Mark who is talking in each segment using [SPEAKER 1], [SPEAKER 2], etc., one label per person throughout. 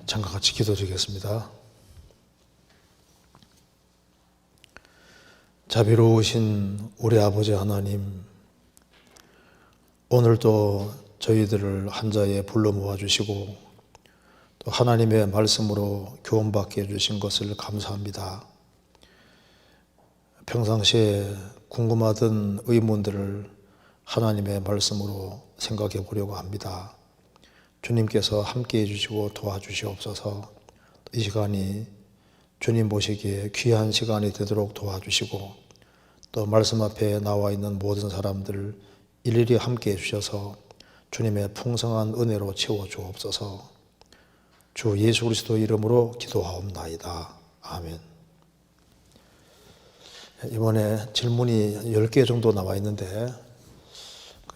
[SPEAKER 1] 잠깐 같이 기도드리겠습니다. 자비로우신 우리 아버지 하나님, 오늘도 저희들을 한 자리에 불러 모아주시고 또 하나님의 말씀으로 교훈받게 해주신 것을 감사합니다. 평상시에 궁금하던 의문들을 하나님의 말씀으로 생각해 보려고 합니다. 주님께서 함께 해주시고 도와주시옵소서. 이 시간이 주님 보시기에 귀한 시간이 되도록 도와주시고 또 말씀 앞에 나와 있는 모든 사람들 일일이 함께 해주셔서 주님의 풍성한 은혜로 채워주옵소서. 주 예수 그리스도 이름으로 기도하옵나이다. 아멘. 이번에 질문이 10개 정도 나와 있는데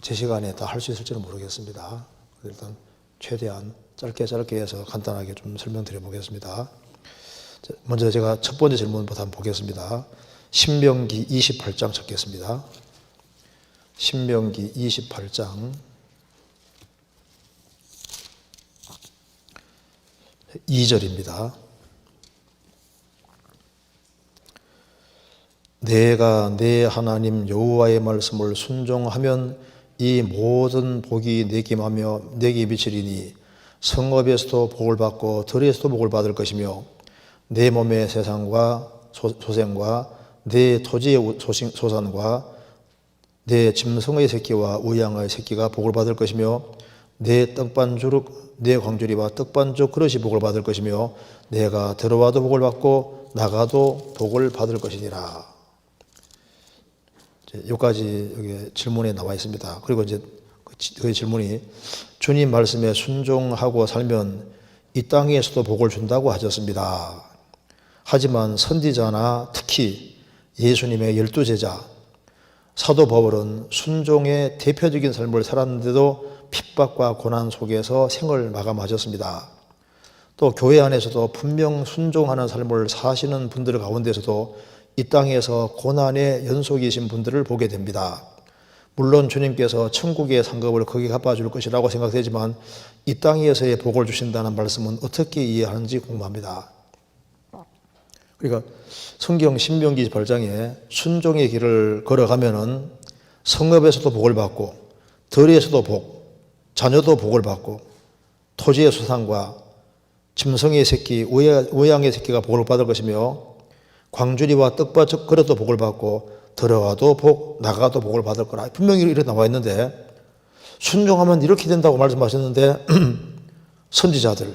[SPEAKER 1] 제 시간에 다 할 수 있을지는 모르겠습니다. 일단 최대한 짧게 해서 간단하게 좀 설명드려 보겠습니다. 먼저 제가 첫 번째 질문부터 한번 보겠습니다. 신명기 28장 찾겠습니다. 신명기 28장 2절입니다. 내가 내 하나님 여호와의 말씀을 순종하면 이 모든 복이 내게 미치리니 성읍에서도 복을 받고 들에서도 복을 받을 것이며 내 몸의 세상과 소생과 내 토지의 소산과 내 짐승의 새끼와 우양의 새끼가 복을 받을 것이며 내 떡반주룩 내 광주리와 떡반죽 그릇이 복을 받을 것이며 내가 들어와도 복을 받고 나가도 복을 받을 것이니라. 여기까지 여기 질문에 나와 있습니다. 그리고 이제 그 질문이 주님 말씀에 순종하고 살면 이 땅에서도 복을 준다고 하셨습니다. 하지만 선지자나 특히 예수님의 12제자 사도 바울은 순종의 대표적인 삶을 살았는데도 핍박과 고난 속에서 생을 마감하셨습니다. 또 교회 안에서도 분명 순종하는 삶을 사시는 분들 가운데서도 이 땅에서 고난의 연속이신 분들을 보게 됩니다. 물론 주님께서 천국의 상급을 거기 갚아줄 것이라고 생각되지만 이 땅에서의 복을 주신다는 말씀은 어떻게 이해하는지 궁금합니다. 그러니까 성경 신명기 28장에 순종의 길을 걸어가면은 성읍에서도 복을 받고 들에서도 복, 자녀도 복을 받고 토지의 수산과 짐승의 새끼, 우양의 새끼가 복을 받을 것이며 광주리와 떡밭 그릇도 복을 받고 들어와도 복, 나가도 복을 받을 거라. 분명히 이렇게 나와 있는데 순종하면 이렇게 된다고 말씀하셨는데 선지자들,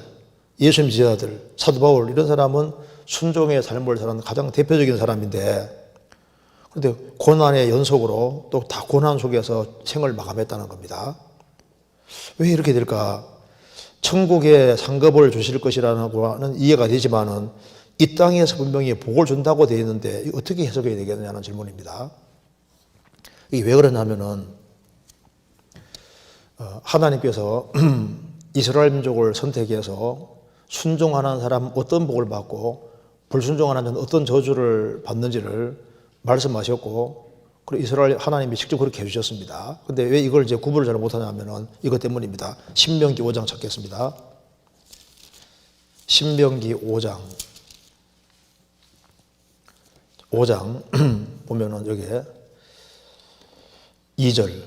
[SPEAKER 1] 예수님 지자들, 사도 바울 이런 사람은 순종의 삶을 사는 가장 대표적인 사람인데 그런데 고난의 연속으로 또 다 고난 속에서 생을 마감했다는 겁니다. 왜 이렇게 될까? 천국의 상급을 주실 것이라는 이해가 되지만은 이 땅에서 분명히 복을 준다고 되어 있는데 어떻게 해석해야 되겠느냐는 질문입니다. 이게 왜 그러냐면은 하나님께서 이스라엘 민족을 선택해서 순종하는 사람 어떤 복을 받고 불순종하는 자는 어떤 저주를 받는지를 말씀하셨고 그리고 이스라엘 하나님이 직접 그렇게 해주셨습니다. 그런데 왜 이걸 이제 구분을 잘 못하냐면은 이것 때문입니다. 신명기 5장 찾겠습니다. 신명기 5장 보면은 여기에 2절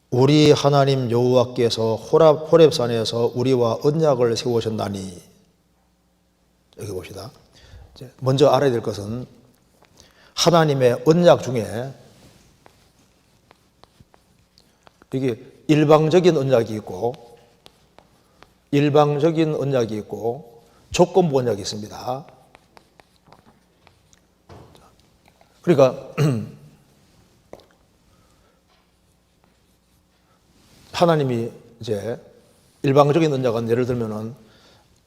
[SPEAKER 1] 우리 하나님 여호와께서 호렙산에서 우리와 언약을 세우셨나니 여기 봅시다. 먼저 알아야 될 것은 하나님의 언약 중에 이게 일방적인 언약이 있고 조건부 언약이 있습니다. 그러니까 하나님이 이제 일방적인 언약은 예를 들면은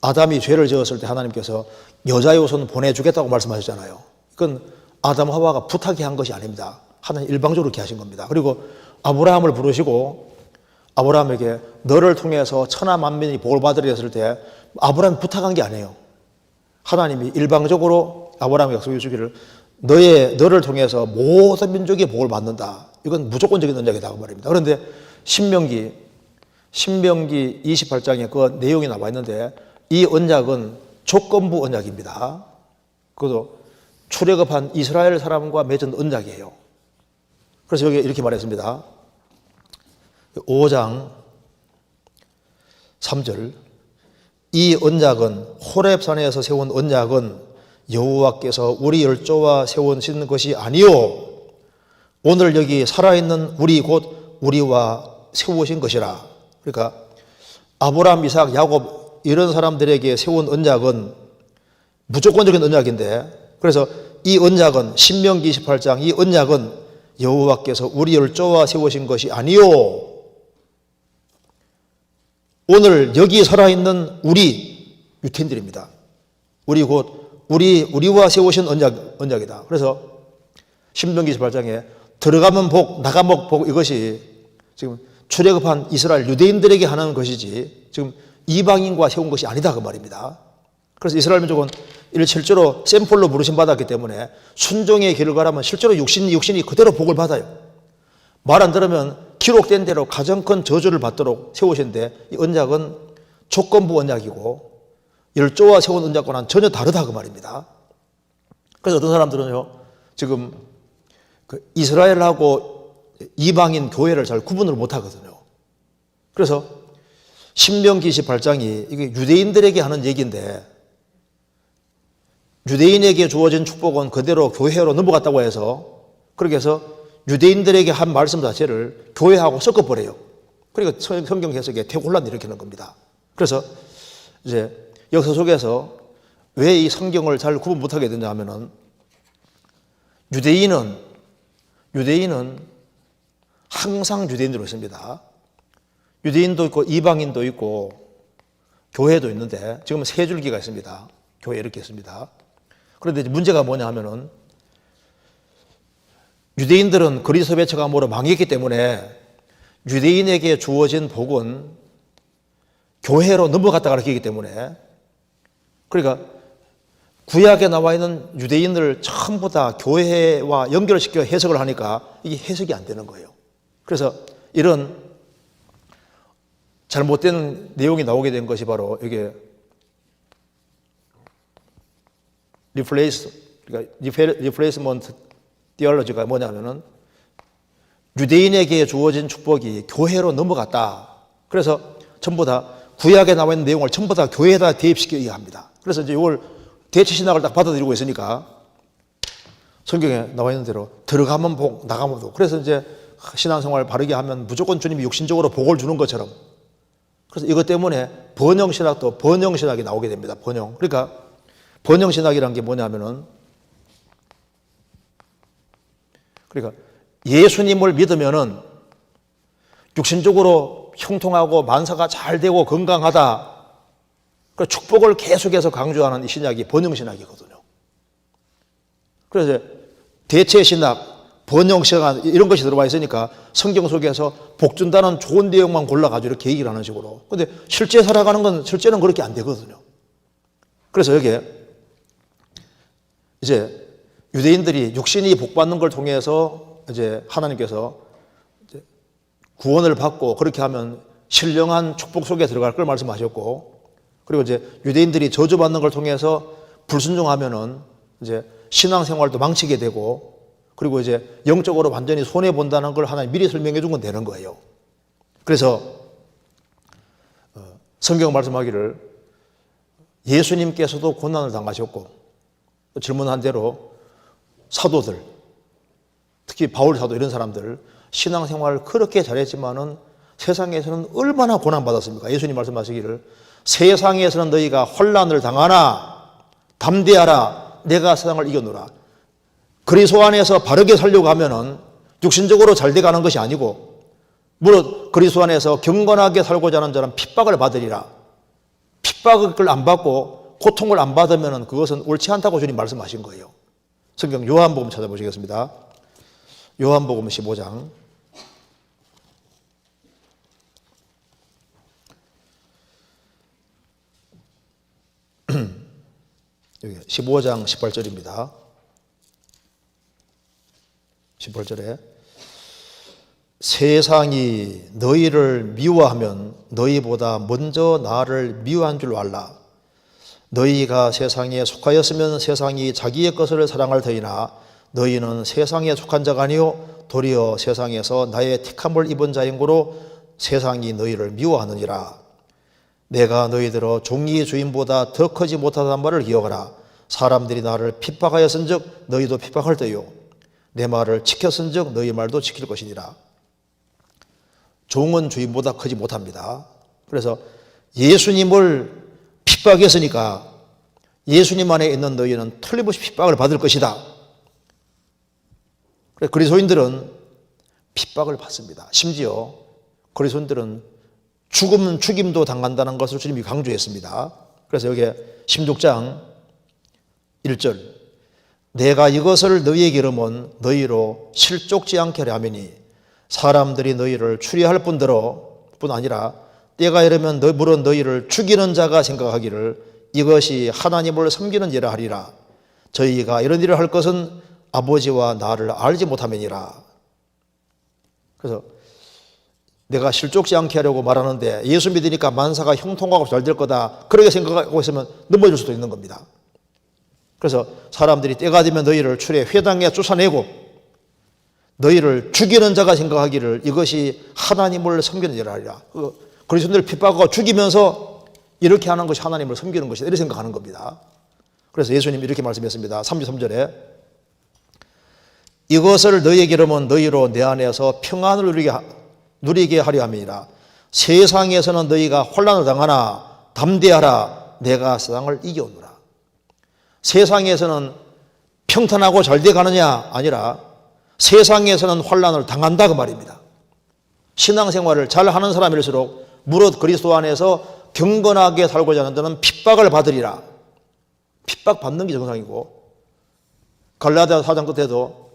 [SPEAKER 1] 아담이 죄를 지었을 때 하나님께서 여자의 우선 보내주겠다고 말씀하셨잖아요. 그건 아담 하와가 부탁이 한 것이 아닙니다. 하나님 일방적으로 이렇게 하신 겁니다. 그리고 아브라함을 부르시고 아브라함에게 너를 통해서 천하 만민이 복을 받으려 했을 때 아브라함이 부탁한 게 아니에요. 하나님이 일방적으로 아브라함에게 약속해 주기를 너를 통해서 모든 민족이 복을 받는다. 이건 무조건적인 언약이다 그 말입니다. 그런데 신명기 28장에 그 내용이 나와 있는데 이 언약은 조건부 언약입니다. 그것도 출애굽한 이스라엘 사람과 맺은 언약이에요. 그래서 여기 이렇게 말했습니다. 5장 3절 이 언약은 호렙산에서 세운 언약은 여호와께서 우리 열조와 세우신 것이 아니요 오늘 여기 살아있는 우리 곧 우리와 세우신 것이라. 그러니까 아브라함, 이삭, 야곱 이런 사람들에게 세운 언약은 무조건적인 언약인데 그래서 이 언약은 신명기 28장 이 언약은 여호와께서 우리 열조와 세우신 것이 아니요 오늘 여기 살아있는 우리 유태인들입니다. 우리 곧 우리와 세우신 언약이다. 그래서 신명기 28장에 들어가면 복, 나가면 복 이것이 지금 출애굽한 이스라엘 유대인들에게 하는 것이지 지금 이방인과 세운 것이 아니다 그 말입니다. 그래서 이스라엘 민족은 이를 실제로 샘플로 부르심 받았기 때문에 순종의 결과라면 실제로 육신이 그대로 복을 받아요. 말 안 들으면 기록된 대로 가장 큰 저주를 받도록 세우신데 이 언약은 조건부 언약이고 열조와 세운 언약과는 전혀 다르다 그 말입니다. 그래서 어떤 사람들은요 지금 그 이스라엘하고 이방인 교회를 잘 구분을 못 하거든요. 그래서 신명기 28장이 이게 유대인들에게 하는 얘기인데 유대인에게 주어진 축복은 그대로 교회로 넘어갔다고 해서 그렇게 해서 유대인들에게 한 말씀 자체를 교회하고 섞어버려요. 그러니까 성경 해석에 대혼란을 일으키는 겁니다. 그래서 이제 역사 속에서 왜 이 성경을 잘 구분 못하게 되냐 하면은 유대인은 항상 유대인으로 있습니다. 유대인도 있고 이방인도 있고 교회도 있는데 지금 세 줄기가 있습니다. 교회 이렇게 있습니다. 그런데 문제가 뭐냐 하면은 유대인들은 그리스도 배척함으로 망했기 때문에 유대인에게 주어진 복은 교회로 넘어갔다 가르치기 때문에 그러니까 구약에 나와 있는 유대인들을 전부 다 교회와 연결시켜 해석을 하니까 이게 해석이 안 되는 거예요. 그래서 이런 잘못된 내용이 나오게 된 것이 바로 이게 리플레이스먼트 디얼로지가 뭐냐면은 유대인에게 주어진 축복이 교회로 넘어갔다. 그래서 전부 다 구약에 나와 있는 내용을 전부 다 교회에다 대입시키게 합니다. 그래서 이제 이걸 대체 신학을 딱 받아들이고 있으니까 성경에 나와 있는 대로 들어가면 복, 나가면 복. 그래서 이제 신앙생활 바르게 하면 무조건 주님이 육신적으로 복을 주는 것처럼. 그래서 이것 때문에 번영신학도 번영신학이 나오게 됩니다. 번영. 그러니까 번영신학이라는 게 뭐냐면은 그러니까 예수님을 믿으면은 육신적으로 형통하고 만사가 잘 되고 건강하다. 그 축복을 계속해서 강조하는 이 신학이 번영신학이거든요. 그래서 대체신학, 번영신학 이런 것이 들어와 있으니까 성경 속에서 복 준다는 좋은 내용만 골라가지고 이렇게 얘기를 하는 식으로. 근데 실제 살아가는 건 실제는 그렇게 안 되거든요. 그래서 여기에 이제 유대인들이 육신이 복받는 걸 통해서 이제 하나님께서 이제 구원을 받고 그렇게 하면 신령한 축복 속에 들어갈 걸 말씀하셨고 그리고 이제 유대인들이 저주받는 걸 통해서 불순종하면은 이제 신앙생활도 망치게 되고 그리고 이제 영적으로 완전히 손해본다는 걸 하나님 미리 설명해 준 건 되는 거예요. 그래서 성경 말씀하기를 예수님께서도 고난을 당하셨고 질문한 대로 사도들 특히 바울 사도 이런 사람들 신앙생활을 그렇게 잘했지만은 세상에서는 얼마나 고난받았습니까? 예수님 말씀하시기를 세상에서는 너희가 환난을 당하나 담대하라 내가 세상을 이겨노라. 그리스도 안에서 바르게 살려고 하면은 육신적으로 잘 돼가는 것이 아니고 무릇 그리스도 안에서 경건하게 살고자 하는 자는 핍박을 받으리라. 핍박을 안 받고 고통을 안 받으면은 그것은 옳지 않다고 주님 말씀하신 거예요. 성경 요한복음 찾아보시겠습니다. 요한복음 15장 여기 15장 18절입니다. 18절에 세상이 너희를 미워하면 너희보다 먼저 나를 미워한 줄 알라. 너희가 세상에 속하였으면 세상이 자기의 것을 사랑할 터이나 너희는 세상에 속한 자가 아니요 도리어 세상에서 나의 택함을 입은 자인 고로 세상이 너희를 미워하느니라. 내가 너희들어 종이 주인보다 더 크지 못하다는 말을 기억하라. 사람들이 나를 핍박하였은즉 너희도 핍박할 터요 내 말을 지켰은즉 너희 말도 지킬 것이니라. 종은 주인보다 크지 못합니다. 그래서 예수님을 핍박했으니까 예수님 안에 있는 너희는 틀림없이 핍박을 받을 것이다. 그리스도인들은 핍박을 받습니다. 심지어 그리스도인들은 죽임도 당한다는 것을 주님이 강조했습니다. 그래서 여기 16장 1절 내가 이것을 너희에게 이르면 너희로 실족지 않게 하려 함이니 사람들이 너희를 추리할 뿐 아니라 때가 이르면 물론 너희를 죽이는 자가 생각하기를 이것이 하나님을 섬기는 일을 하리라. 저희가 이런 일을 할 것은 아버지와 나를 알지 못함이니라. 그래서 내가 실족지 않게 하려고 말하는데 예수 믿으니까 만사가 형통하고 잘 될 거다 그렇게 생각하고 있으면 넘어질 수도 있는 겁니다. 그래서 사람들이 때가 되면 너희를 출애 회당에 쫓아내고 너희를 죽이는 자가 생각하기를 이것이 하나님을 섬기는 일을 하리라. 그리스도인들을 핍박하고 죽이면서 이렇게 하는 것이 하나님을 섬기는 것이다 이렇게 생각하는 겁니다. 그래서 예수님이 이렇게 말씀했습니다. 33절에 이것을 너희에게 이르면 너희로 내 안에서 평안을 누리게 하려 함이니라. 세상에서는 너희가 혼란을 당하나 담대하라. 내가 세상을 이겨오노라. 세상에서는 평탄하고 잘 돼가느냐 아니라 세상에서는 혼란을 당한다 그 말입니다. 신앙생활을 잘하는 사람일수록 무릇 그리스도 안에서 경건하게 살고자 하는 자는 핍박을 받으리라. 핍박받는 게 정상이고 갈라디아 4장 끝에도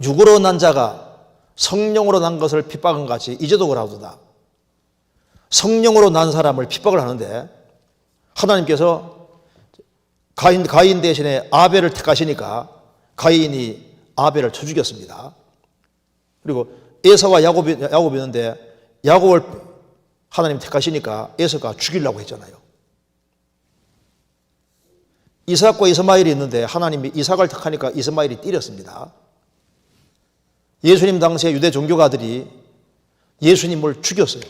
[SPEAKER 1] 육으로 난 자가 성령으로 난 것을 핍박한 같이 이제도 그러하도다. 성령으로 난 사람을 핍박을 하는데 하나님께서 가인 대신에 아벨을 택하시니까 가인이 아벨을 쳐 죽였습니다. 그리고 에서와 야곱이 있는데 야곱을 하나님 택하시니까 에서가 죽이려고 했잖아요. 이삭과 이스마엘이 있는데 하나님이 이삭을 택하니까 이스마엘이 때렸습니다. 예수님 당시에 유대 종교가들이 예수님을 죽였어요.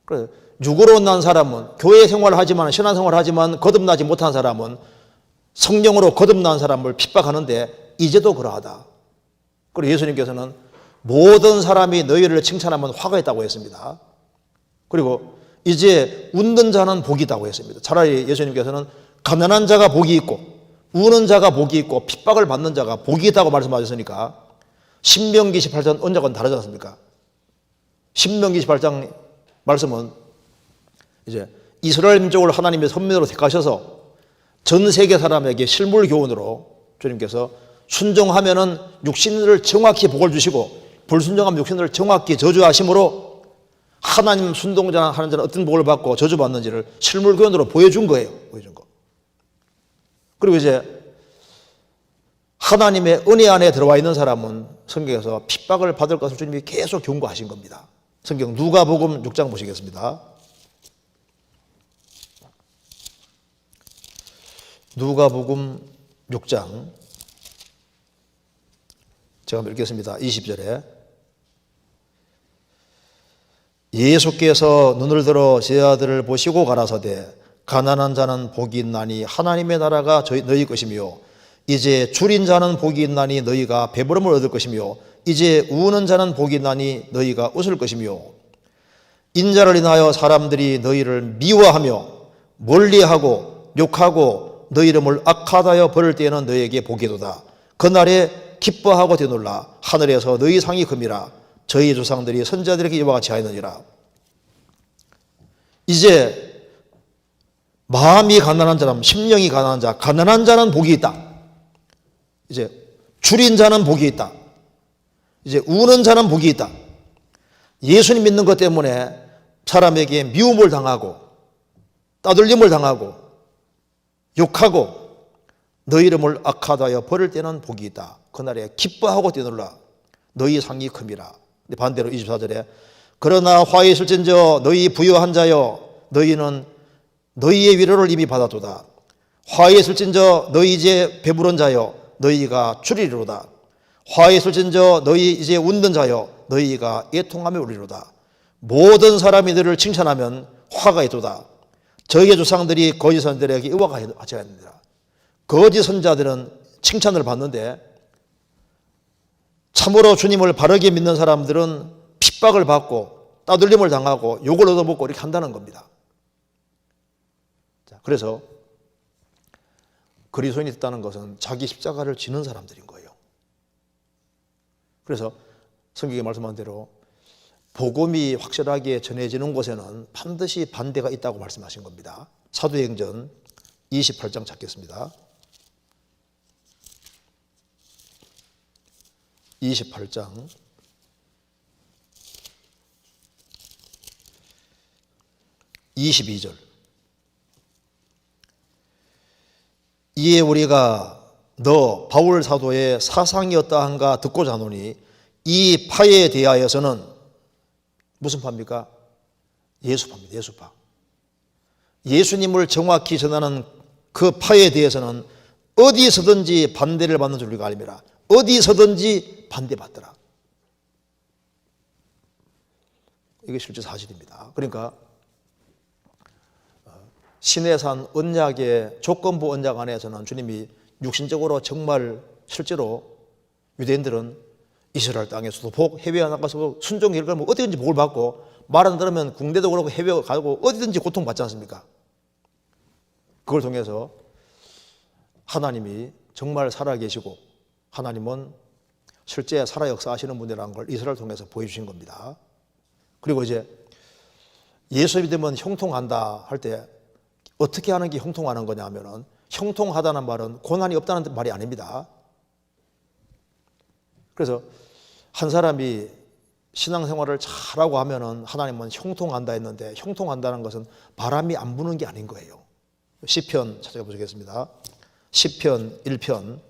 [SPEAKER 1] 그래서 육으로 난 사람은 교회 생활을 하지만 신앙생활을 하지만 거듭나지 못한 사람은 성령으로 거듭난 사람을 핍박하는데 이제도 그러하다. 그리고 예수님께서는 모든 사람이 너희를 칭찬하면 화가 있다고 했습니다. 그리고 이제 웃는 자는 복이 있다고 했습니다. 차라리 예수님께서는 가난한 자가 복이 있고 우는 자가 복이 있고 핍박을 받는 자가 복이 있다고 말씀하셨으니까 신명기 18장 언약은 다르지 않습니까? 신명기 18장 말씀은 이제 이스라엘 민족을 하나님의 선민으로 택하셔서 전 세계 사람에게 실물 교훈으로 주님께서 순종하면은 육신을 정확히 복을 주시고 불순종하면 육신을 정확히 저주하심으로 하나님 순종자 하는 자는 어떤 복을 받고 저주받는지를 실물 교훈으로 보여준 거예요. 보여준 거. 그리고 이제 하나님의 은혜 안에 들어와 있는 사람은 성경에서 핍박을 받을 것을 주님이 계속 경고하신 겁니다. 성경 누가복음 6장 보시겠습니다. 누가복음 6장 제가 읽겠습니다. 20절에 예수께서 눈을 들어 제 아들을 보시고 가라사대 가난한 자는 복이 있나니 하나님의 나라가 너희 것이며 이제 줄인 자는 복이 있나니 너희가 배부름을 얻을 것이며 이제 우는 자는 복이 있나니 너희가 웃을 것이며 인자를 인하여 사람들이 너희를 미워하며 멀리하고 욕하고 너희 이름을 악하다여 버릴 때에는 너희에게 복이도다. 그날에 기뻐하고 되놀라 하늘에서 너희 상이 큼이라 저희 조상들이 선자들에게 이와 같이 하였느니라. 이제 마음이 가난한 사람, 심령이 가난한 자, 가난한 자는 복이 있다. 이제 줄인 자는 복이 있다. 이제 우는 자는 복이 있다. 예수님 믿는 것 때문에 사람에게 미움을 당하고 따돌림을 당하고 욕하고 너희 이름을 악하다여 버릴 때는 복이 있다. 그날에 기뻐하고 뛰놀라 너희 상이 큼이라. 반대로 24절에 그러나 화에 있을진저 너희 부유한 자여 너희는 너희의 위로를 이미 받았도다. 화에 있을진저 너희 이제 배부른 자여 너희가 줄이리로다. 화에 있을진저 너희 이제 웃는 자여 너희가 애통하며 울리로다. 모든 사람이 너를 칭찬하면 화가 있도다. 저희의 조상들이 거짓 선자들에게 의와하지 않느니라. 거짓 선자들은 칭찬을 받는데 참으로 주님을 바르게 믿는 사람들은 핍박을 받고 따돌림을 당하고 욕을 얻어먹고 이렇게 한다는 겁니다. 자, 그래서 그리스도인이 됐다는 것은 자기 십자가를 지는 사람들인 거예요. 그래서 성경에 말씀한 대로 복음이 확실하게 전해지는 곳에는 반드시 반대가 있다고 말씀하신 겁니다. 사도행전 28장 찾겠습니다. 28장 22절. 이에 우리가 너 바울 사도의 사상이 어떠한가 듣고자 하노니 이 파에 대하여서는 무슨 파입니까? 예수파입니다. 예수파. 예수님을 정확히 전하는 그 파에 대해서는 어디서든지 반대를 받는 줄 우리가 알미라. 어디서든지 반대받더라. 이게 실제 사실입니다. 그러니까 시내산 언약의 조건부 언약 안에서는 주님이 육신적으로 정말 실제로 유대인들은 이스라엘 땅에서도 복, 해외에 나가서 순종이 그러면 어디든지 복을 받고 말 안 들으면 궁대도 그렇고 해외에 가고 어디든지 고통받지 않습니까? 그걸 통해서 하나님이 정말 살아계시고 하나님은 실제 살아 역사하시는 분이라는 걸 이스라엘을 통해서 보여주신 겁니다. 그리고 이제 예수 믿으면 형통한다 할 때 어떻게 하는 게 형통하는 거냐 하면은 형통하다는 말은 고난이 없다는 말이 아닙니다. 그래서 한 사람이 신앙생활을 잘하고 하면은 하나님은 형통한다 했는데 형통한다는 것은 바람이 안 부는 게 아닌 거예요. 시편 찾아보시겠습니다. 시편 1편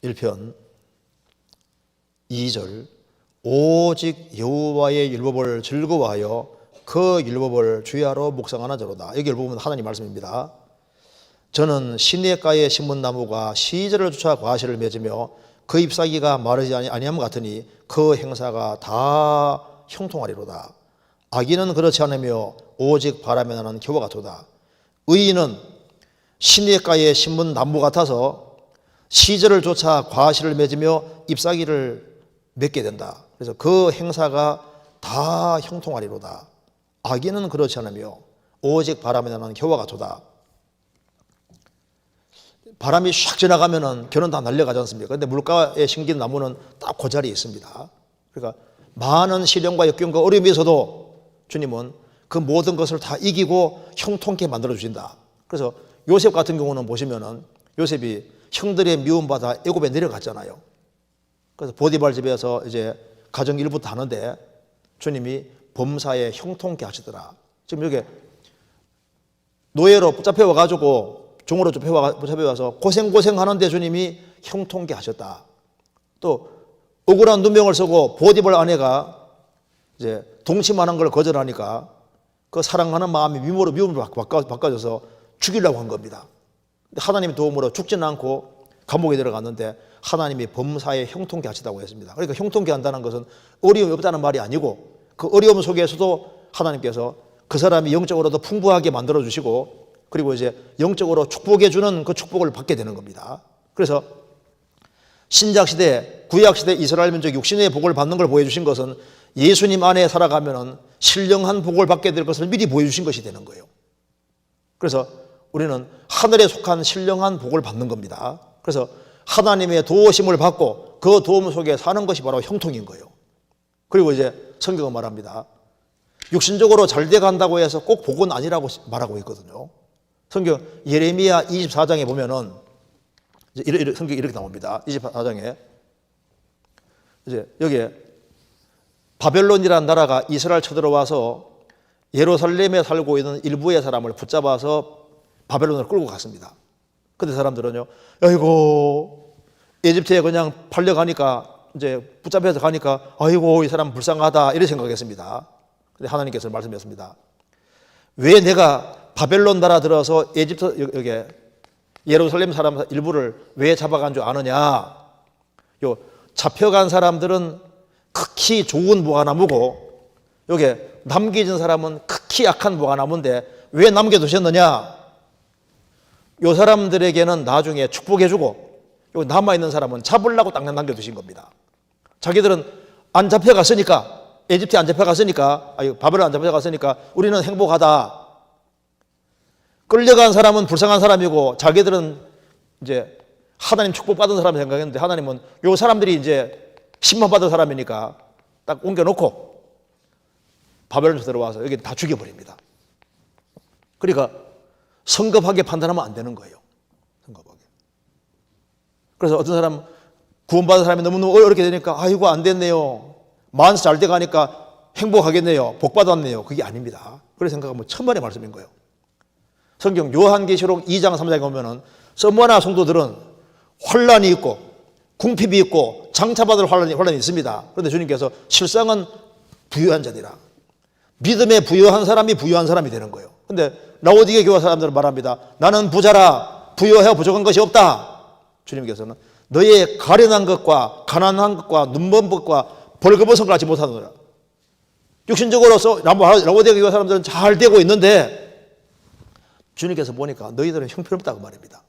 [SPEAKER 1] 1편 2절 오직 여호와의 율법을 즐거워하여 그 율법을 주야로 묵상하나 저로다. 여기 율법은 하나님 말씀입니다. 저는 시냇가에 심은 나무가 시절을 쫓아 과실을 맺으며 그 잎사귀가 마르지 아니함 같으니 그 행사가 다 형통하리로다. 악인은 그렇지 않으며 오직 바람에 나는 겨와 같도다. 의인은 시냇가에 심은 나무 같아서 시절을 쫓아 과실을 맺으며 잎사귀를 맺게 된다. 그래서 그 행사가 다 형통하리로다. 악인은 그렇지 않으며 오직 바람에 나는 겨와 같도다. 바람이 샥 지나가면은 겨는 다 날려가지 않습니까? 그런데 물가에 심긴 나무는 딱 그 자리에 있습니다. 그러니까 많은 시련과 역경과 어려움에서도 주님은 그 모든 것을 다 이기고 형통케 만들어 주신다. 그래서 요셉 같은 경우는 보시면은 요셉이 형들의 미움받아 애굽에 내려갔잖아요. 그래서 보디발 집에서 이제 가정 일부 다는데 주님이 범사에 형통케 하시더라. 지금 여기 노예로 붙잡혀 와가지고 종으로 붙잡혀와서 고생하는데 주님이 형통케 하셨다. 또 억울한 누명을 쓰고 보디발 아내가 이제 동침하는 걸 거절하니까 그 사랑하는 마음이 미움으로 바꿔져서 죽이려고 한 겁니다. 하나님의 도움으로 죽지는 않고 감옥에 들어갔는데 하나님이 범사에 형통케 하시다고 했습니다. 그러니까 형통케 한다는 것은 어려움이 없다는 말이 아니고 그 어려움 속에서도 하나님께서 그 사람이 영적으로도 풍부하게 만들어주시고 그리고 이제 영적으로 축복해 주는 그 축복을 받게 되는 겁니다. 그래서 신약시대, 구약시대 이스라엘 민족 육신의 복을 받는 걸 보여주신 것은 예수님 안에 살아가면은 신령한 복을 받게 될 것을 미리 보여주신 것이 되는 거예요. 그래서 우리는 하늘에 속한 신령한 복을 받는 겁니다. 그래서 하나님의 도우심을 받고 그 도움 속에 사는 것이 바로 형통인 거예요. 그리고 이제 성경은 말합니다. 육신적으로 잘 돼간다고 해서 꼭 복은 아니라고 말하고 있거든요. 성경 예레미야 24장에 보면은 이제 성경이 이렇게 나옵니다. 24장에 이제 여기에 바벨론이라는 나라가 이스라엘 쳐들어와서 예루살렘에 살고 있는 일부의 사람을 붙잡아서 바벨론을 끌고 갔습니다. 근데 사람들은요, 아이고, 에집트에 그냥 팔려가니까 이제 붙잡혀서 가니까 아이고 이 사람 불쌍하다 이렇게 생각했습니다. 근데 하나님께서 말씀하셨습니다. 왜 내가 바벨론 나라 들어서 에집트 여기 예루살렘 사람 일부를 왜 잡아간 줄 아느냐? 요 잡혀간 사람들은 극히 좋은 무화나무고 여기 남겨진 사람은 극히 약한 무화나무인데 왜 남겨두셨느냐? 요 사람들에게는 나중에 축복해주고 요 남아있는 사람은 잡으려고 딱 남겨두신 겁니다. 자기들은 안 잡혀갔으니까 에집트에 안 잡혀갔으니까 바벨론 안 잡혀갔으니까 우리는 행복하다. 끌려간 사람은 불쌍한 사람이고 자기들은 이제 하나님 축복받은 사람 생각했는데 하나님은 요 사람들이 이제 심판받은 사람이니까 딱 옮겨놓고 바벨론에서 들어와서 여기 다 죽여버립니다. 그러니까 성급하게 판단하면 안 되는 거예요. 성급하게. 그래서 어떤 사람 구원받은 사람이 너무너무 어렵게 되니까 아이고 안 됐네요. 만수 잘 돼가니까 행복하겠네요. 복 받았네요. 그게 아닙니다. 그렇게 생각하면 천만의 말씀인 거예요. 성경 요한계시록 2장 3장에 보면은 서머나 성도들은 환란이 있고 궁핍이 있고 장차받을 환란이 있습니다. 그런데 주님께서 실상은 부유한 자들이라. 믿음에 부유한 사람이 부유한 사람이 되는 거예요. 그런데 라오디게 교회 사람들은 말합니다. 나는 부자라 부유하여 부족한 것이 없다. 주님께서는 너의 가련한 것과 가난한 것과 눈먼 것과 벌거벗은 걸 알지 못하느라. 육신적으로서 라오디게 교회 사람들은 잘 되고 있는데 주님께서 보니까 너희들은 형편없다고 말입니다.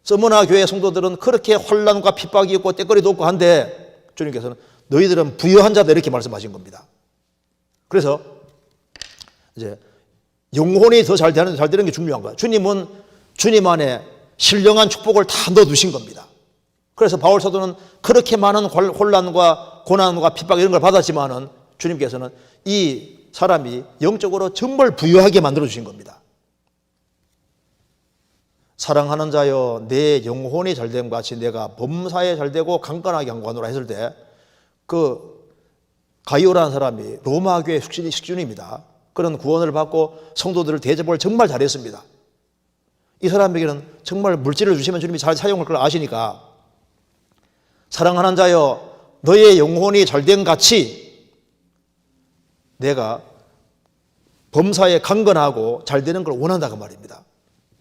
[SPEAKER 1] 서머나 교회 성도들은 그렇게 환난과 핍박이 있고 떼거리도 없고 한데 주님께서는 너희들은 부유한 자다 이렇게 말씀하신 겁니다. 그래서 이제 영혼이 더 잘 되는 게 중요한 거예요. 주님은 주님 안에 신령한 축복을 다 넣어두신 겁니다. 그래서 바울 사도는 그렇게 많은 혼란과 고난과 핍박 이런 걸 받았지만은 주님께서는 이 사람이 영적으로 정말 부유하게 만들어주신 겁니다. 사랑하는 자여 내 영혼이 잘됨 같이 내가 범사에 잘되고 강건하게 한거노라 했을 때 그 가이오라는 사람이 로마 교회 식준입니다. 그런 구원을 받고 성도들을 대접을 정말 잘했습니다. 이 사람에게는 정말 물질을 주시면 주님이 잘 사용할 걸 아시니까 사랑하는 자여 너의 영혼이 잘됨 같이 내가 범사에 강건하고 잘 되는 걸 원한다고 말입니다.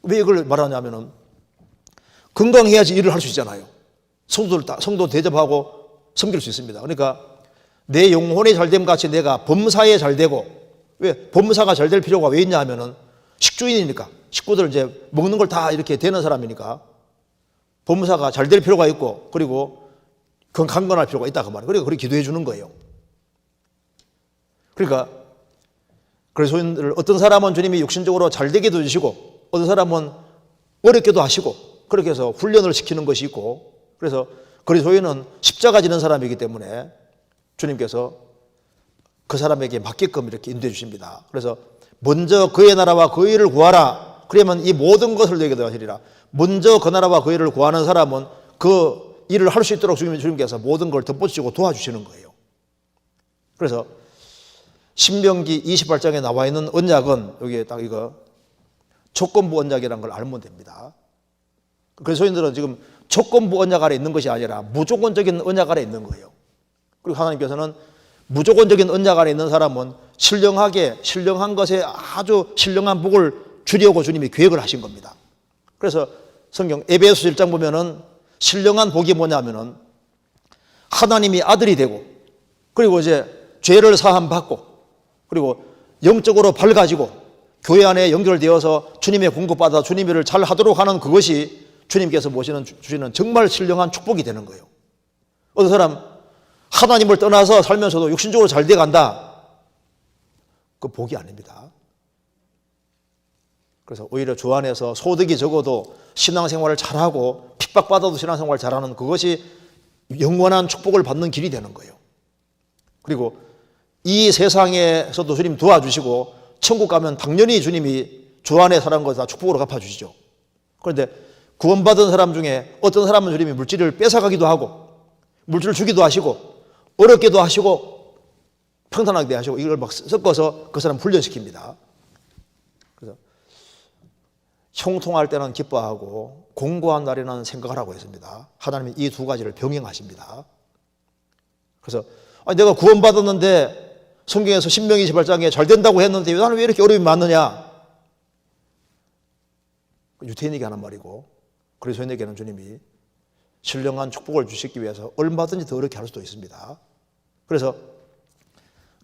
[SPEAKER 1] 왜 이걸 말하냐면은 건강해야지 일을 할 수 있잖아요. 성도 대접하고 섬길 수 있습니다. 그러니까 내 영혼이 잘됨 같이 내가 범사에 잘 되고 왜 범사가 잘 될 필요가 왜 있냐 하면은 식주인이니까 식구들 이제 먹는 걸 다 이렇게 되는 사람이니까 범사가 잘 될 필요가 있고 그리고 강건할 필요가 있다고 말이에요. 그러니까 그렇게 기도해 주는 거예요. 그러니까 그래서 어떤 사람은 주님이 육신적으로 잘 되게도 해주시고 어떤 사람은 어렵게도 하시고 그렇게 해서 훈련을 시키는 것이 있고 그래서 그리스도인은 십자가 지는 사람이기 때문에 주님께서 그 사람에게 맞게끔 이렇게 인도해 주십니다. 그래서 먼저 그의 나라와 그 일을 구하라. 그러면 이 모든 것을 너에게 더하시리라. 먼저 그 나라와 그 일을 구하는 사람은 그 일을 할 수 있도록 주님께서 모든 걸 덧붙이고 도와주시는 거예요. 그래서 신명기 28장에 나와 있는 언약은 여기에 딱 이거 조건부 언약이라는 걸 알면 됩니다. 그리스도인들은 지금 조건부 언약 아래 있는 것이 아니라 무조건적인 언약 아래 있는 거예요. 그리고 하나님께서는 무조건적인 언약 아래 있는 사람은 신령한 것에 아주 신령한 복을 주려고 주님이 계획을 하신 겁니다. 그래서 성경 에베소 1장 보면은 신령한 복이 뭐냐면은 하나님이 아들이 되고 그리고 이제 죄를 사함 받고 그리고 영적으로 밝아지고 교회 안에 연결되어서 주님의 공급받아 주님의 일을 잘 하도록 하는 그것이 주님께서 주시는 정말 신령한 축복이 되는 거예요. 어떤 사람 하나님을 떠나서 살면서도 육신적으로 잘 돼간다. 그 복이 아닙니다. 그래서 오히려 주 안에서 소득이 적어도 신앙생활을 잘하고 핍박받아도 신앙생활을 잘하는 그것이 영원한 축복을 받는 길이 되는 거예요. 그리고 이 세상에서도 주님 도와주시고 천국 가면 당연히 주님이 주 안에 사는 거 다 축복으로 갚아주시죠. 그런데 구원받은 사람 중에 어떤 사람은 주님이 물질을 뺏어가기도 하고 물질을 주기도 하시고 어렵게도 하시고 평탄하게 하시고 이걸 막 섞어서 그 사람 훈련시킵니다. 그래서 형통할 때는 기뻐하고 공고한 날에는 생각하라고 했습니다. 하나님이 이 두 가지를 병행하십니다. 그래서 내가 구원받았는데 성경에서 신명기 28장에 잘 된다고 했는데 나는 왜 이렇게 어려움이 많느냐? 유태인에게 하는 말이고 그리스도인에게는 주님이 신령한 축복을 주시기 위해서 얼마든지 더 어렵게 할 수도 있습니다. 그래서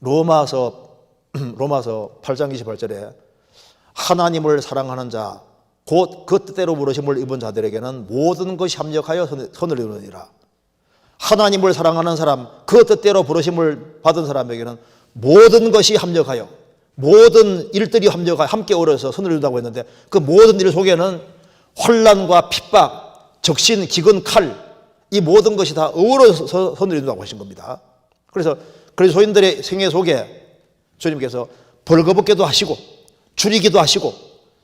[SPEAKER 1] 로마서 8장 28절에 하나님을 사랑하는 자 곧 그 뜻대로 부르심을 입은 자들에게는 모든 것이 합력하여 선을 이루느니라. 하나님을 사랑하는 사람, 그 뜻대로 부르심을 받은 사람에게는 모든 것이 합력하여, 모든 일들이 합력하여 함께 어우러서 선을 이룬다고 했는데 그 모든 일 속에는 혼란과 핍박, 적신, 기근, 칼, 이 모든 것이 다 어우러서 선을 이룬다고 하신 겁니다. 그래서 그리스도인들의 생애 속에 주님께서 벌거벗게도 하시고 줄이기도 하시고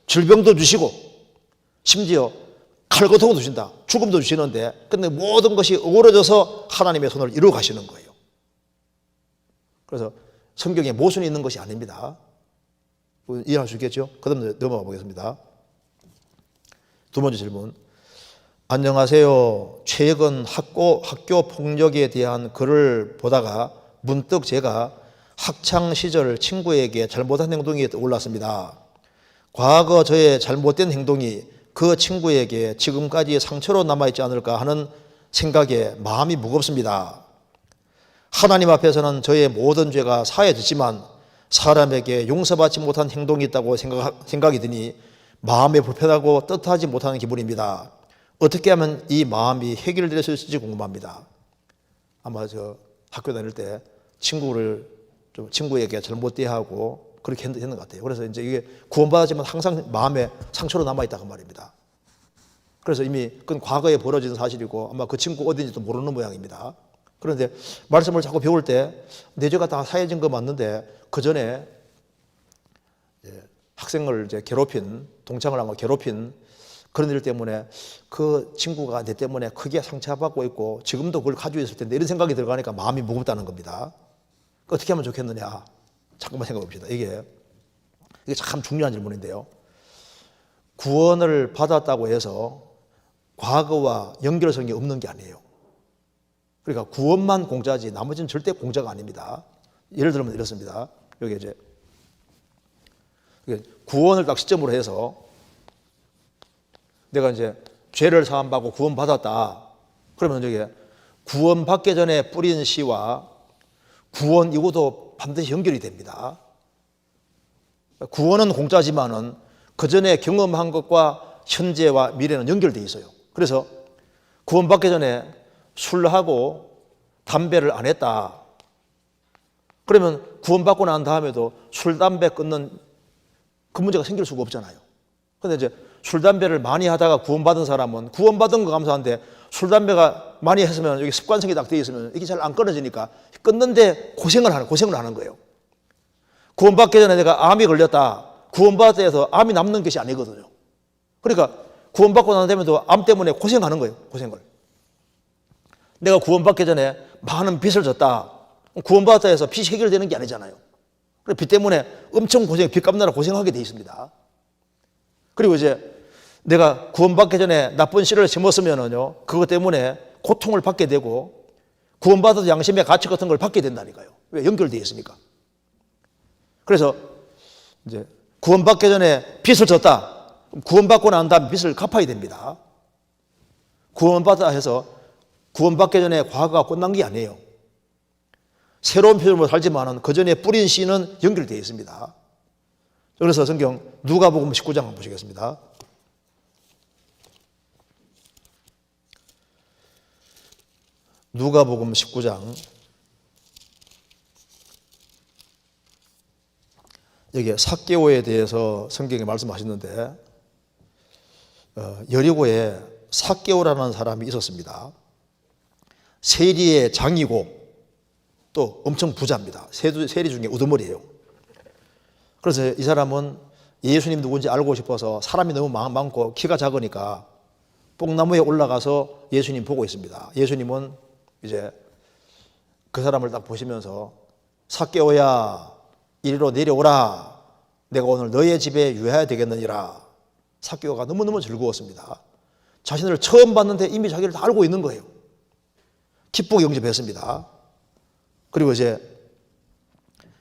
[SPEAKER 1] 질병도 주시고 심지어 칼고통도 주신다. 죽음도 주시는데 근데 모든 것이 어우러져서 하나님의 손을 이루어 가시는 거예요. 그래서 성경에 모순이 있는 것이 아닙니다. 이해할 수 있겠죠? 그 다음 넘어가 보겠습니다. 두 번째 질문. 안녕하세요. 최근 학교 폭력에 대한 글을 보다가 문득 제가 학창시절 친구에게 잘못한 행동이 떠올랐습니다. 과거 저의 잘못된 행동이 그 친구에게 지금까지 상처로 남아있지 않을까 하는 생각에 마음이 무겁습니다. 하나님 앞에서는 저의 모든 죄가 사해졌지만 사람에게 용서받지 못한 행동이 있다고 생각이 드니 마음이 불편하고 뜻하지 못하는 기분입니다. 어떻게 하면 이 마음이 해결될 수 있을지 궁금합니다. 아마 학교 다닐 때 친구에게 잘못 대하고 그렇게 했는 것 같아요. 그래서 이제 이게 구원받았지만 항상 마음에 상처로 남아있다고 말입니다. 그래서 이미 그건 과거에 벌어진 사실이고 아마 그 친구 어딘지도 모르는 모양입니다. 그런데 말씀을 자꾸 배울 때 내 죄가 다 사해진 거 맞는데 그 전에 학생을 이제 동창을 하고 괴롭힌 그런 일 때문에 그 친구가 내 때문에 크게 상처받고 있고 지금도 그걸 가지고 있을 텐데 이런 생각이 들어가니까 마음이 무겁다는 겁니다. 어떻게 하면 좋겠느냐? 잠깐만 생각해 봅시다. 이게 참 중요한 질문인데요. 구원을 받았다고 해서 과거와 연결성이 없는 게 아니에요. 그러니까 구원만 공짜지 나머지는 절대 공짜가 아닙니다. 예를 들면 이렇습니다. 여기 이제 구원을 딱 시점으로 해서 내가 이제 죄를 사함받고 구원받았다. 그러면 저기 구원받기 전에 뿌린 씨와 구원 이후도 반드시 연결이 됩니다. 구원은 공짜지만은 그 전에 경험한 것과 현재와 미래는 연결되어 있어요. 그래서 구원받기 전에 술하고 담배를 안 했다. 그러면 구원받고 난 다음에도 술, 담배 끊는 그 문제가 생길 수가 없잖아요. 그런데 이제 술, 담배를 많이 하다가 구원받은 사람은 구원받은 거 감사한데 술, 담배가 많이 했으면 여기 습관성이 딱 되어 있으면 이게 잘 안 끊어지니까 끊는데 고생을 하는 거예요. 구원받기 전에 내가 암이 걸렸다. 구원받았다 해서 암이 남는 것이 아니거든요. 그러니까 구원받고 난 다음에도 암 때문에 고생하는 거예요. 고생을. 내가 구원받기 전에 많은 빚을 졌다. 구원받았다 해서 빚이 해결되는 게 아니잖아요. 빚 때문에 엄청 빚 갚느라 고생하게 돼 있습니다. 그리고 이제 내가 구원받기 전에 나쁜 씨를 심었으면은요, 그것 때문에 고통을 받게 되고 구원받아도 양심의 가치 같은 걸 받게 된다니까요. 왜? 연결되어 있으니까. 그래서 이제 구원받기 전에 빚을 졌다. 구원받고 난 다음 빚을 갚아야 됩니다. 구원받아 해서 구원받기 전에 과거가 끝난 게 아니에요. 새로운 표현으로 살지만은 그 전에 뿌린 씨는 연결되어 있습니다. 그래서 성경 누가복음 19장 한번 보시겠습니다. 누가복음 19장 여기 삭개오에 대해서 성경에 말씀하셨는데 여리고에 삭개오라는 사람이 있었습니다. 세리의 장이고 또 엄청 부자입니다. 세리 중에 우두머리예요. 그래서 이 사람은 예수님 누군지 알고 싶어서 사람이 너무 많고 키가 작으니까 뽕나무에 올라가서 예수님 보고 있습니다. 예수님은 이제 그 사람을 딱 보시면서 삭개오야 이리로 내려오라. 내가 오늘 너의 집에 유해해야 되겠느니라. 삭개오가 너무너무 즐거웠습니다. 자신을 처음 봤는데 이미 자기를 다 알고 있는 거예요. 기쁘게 영접했습니다. 그리고 이제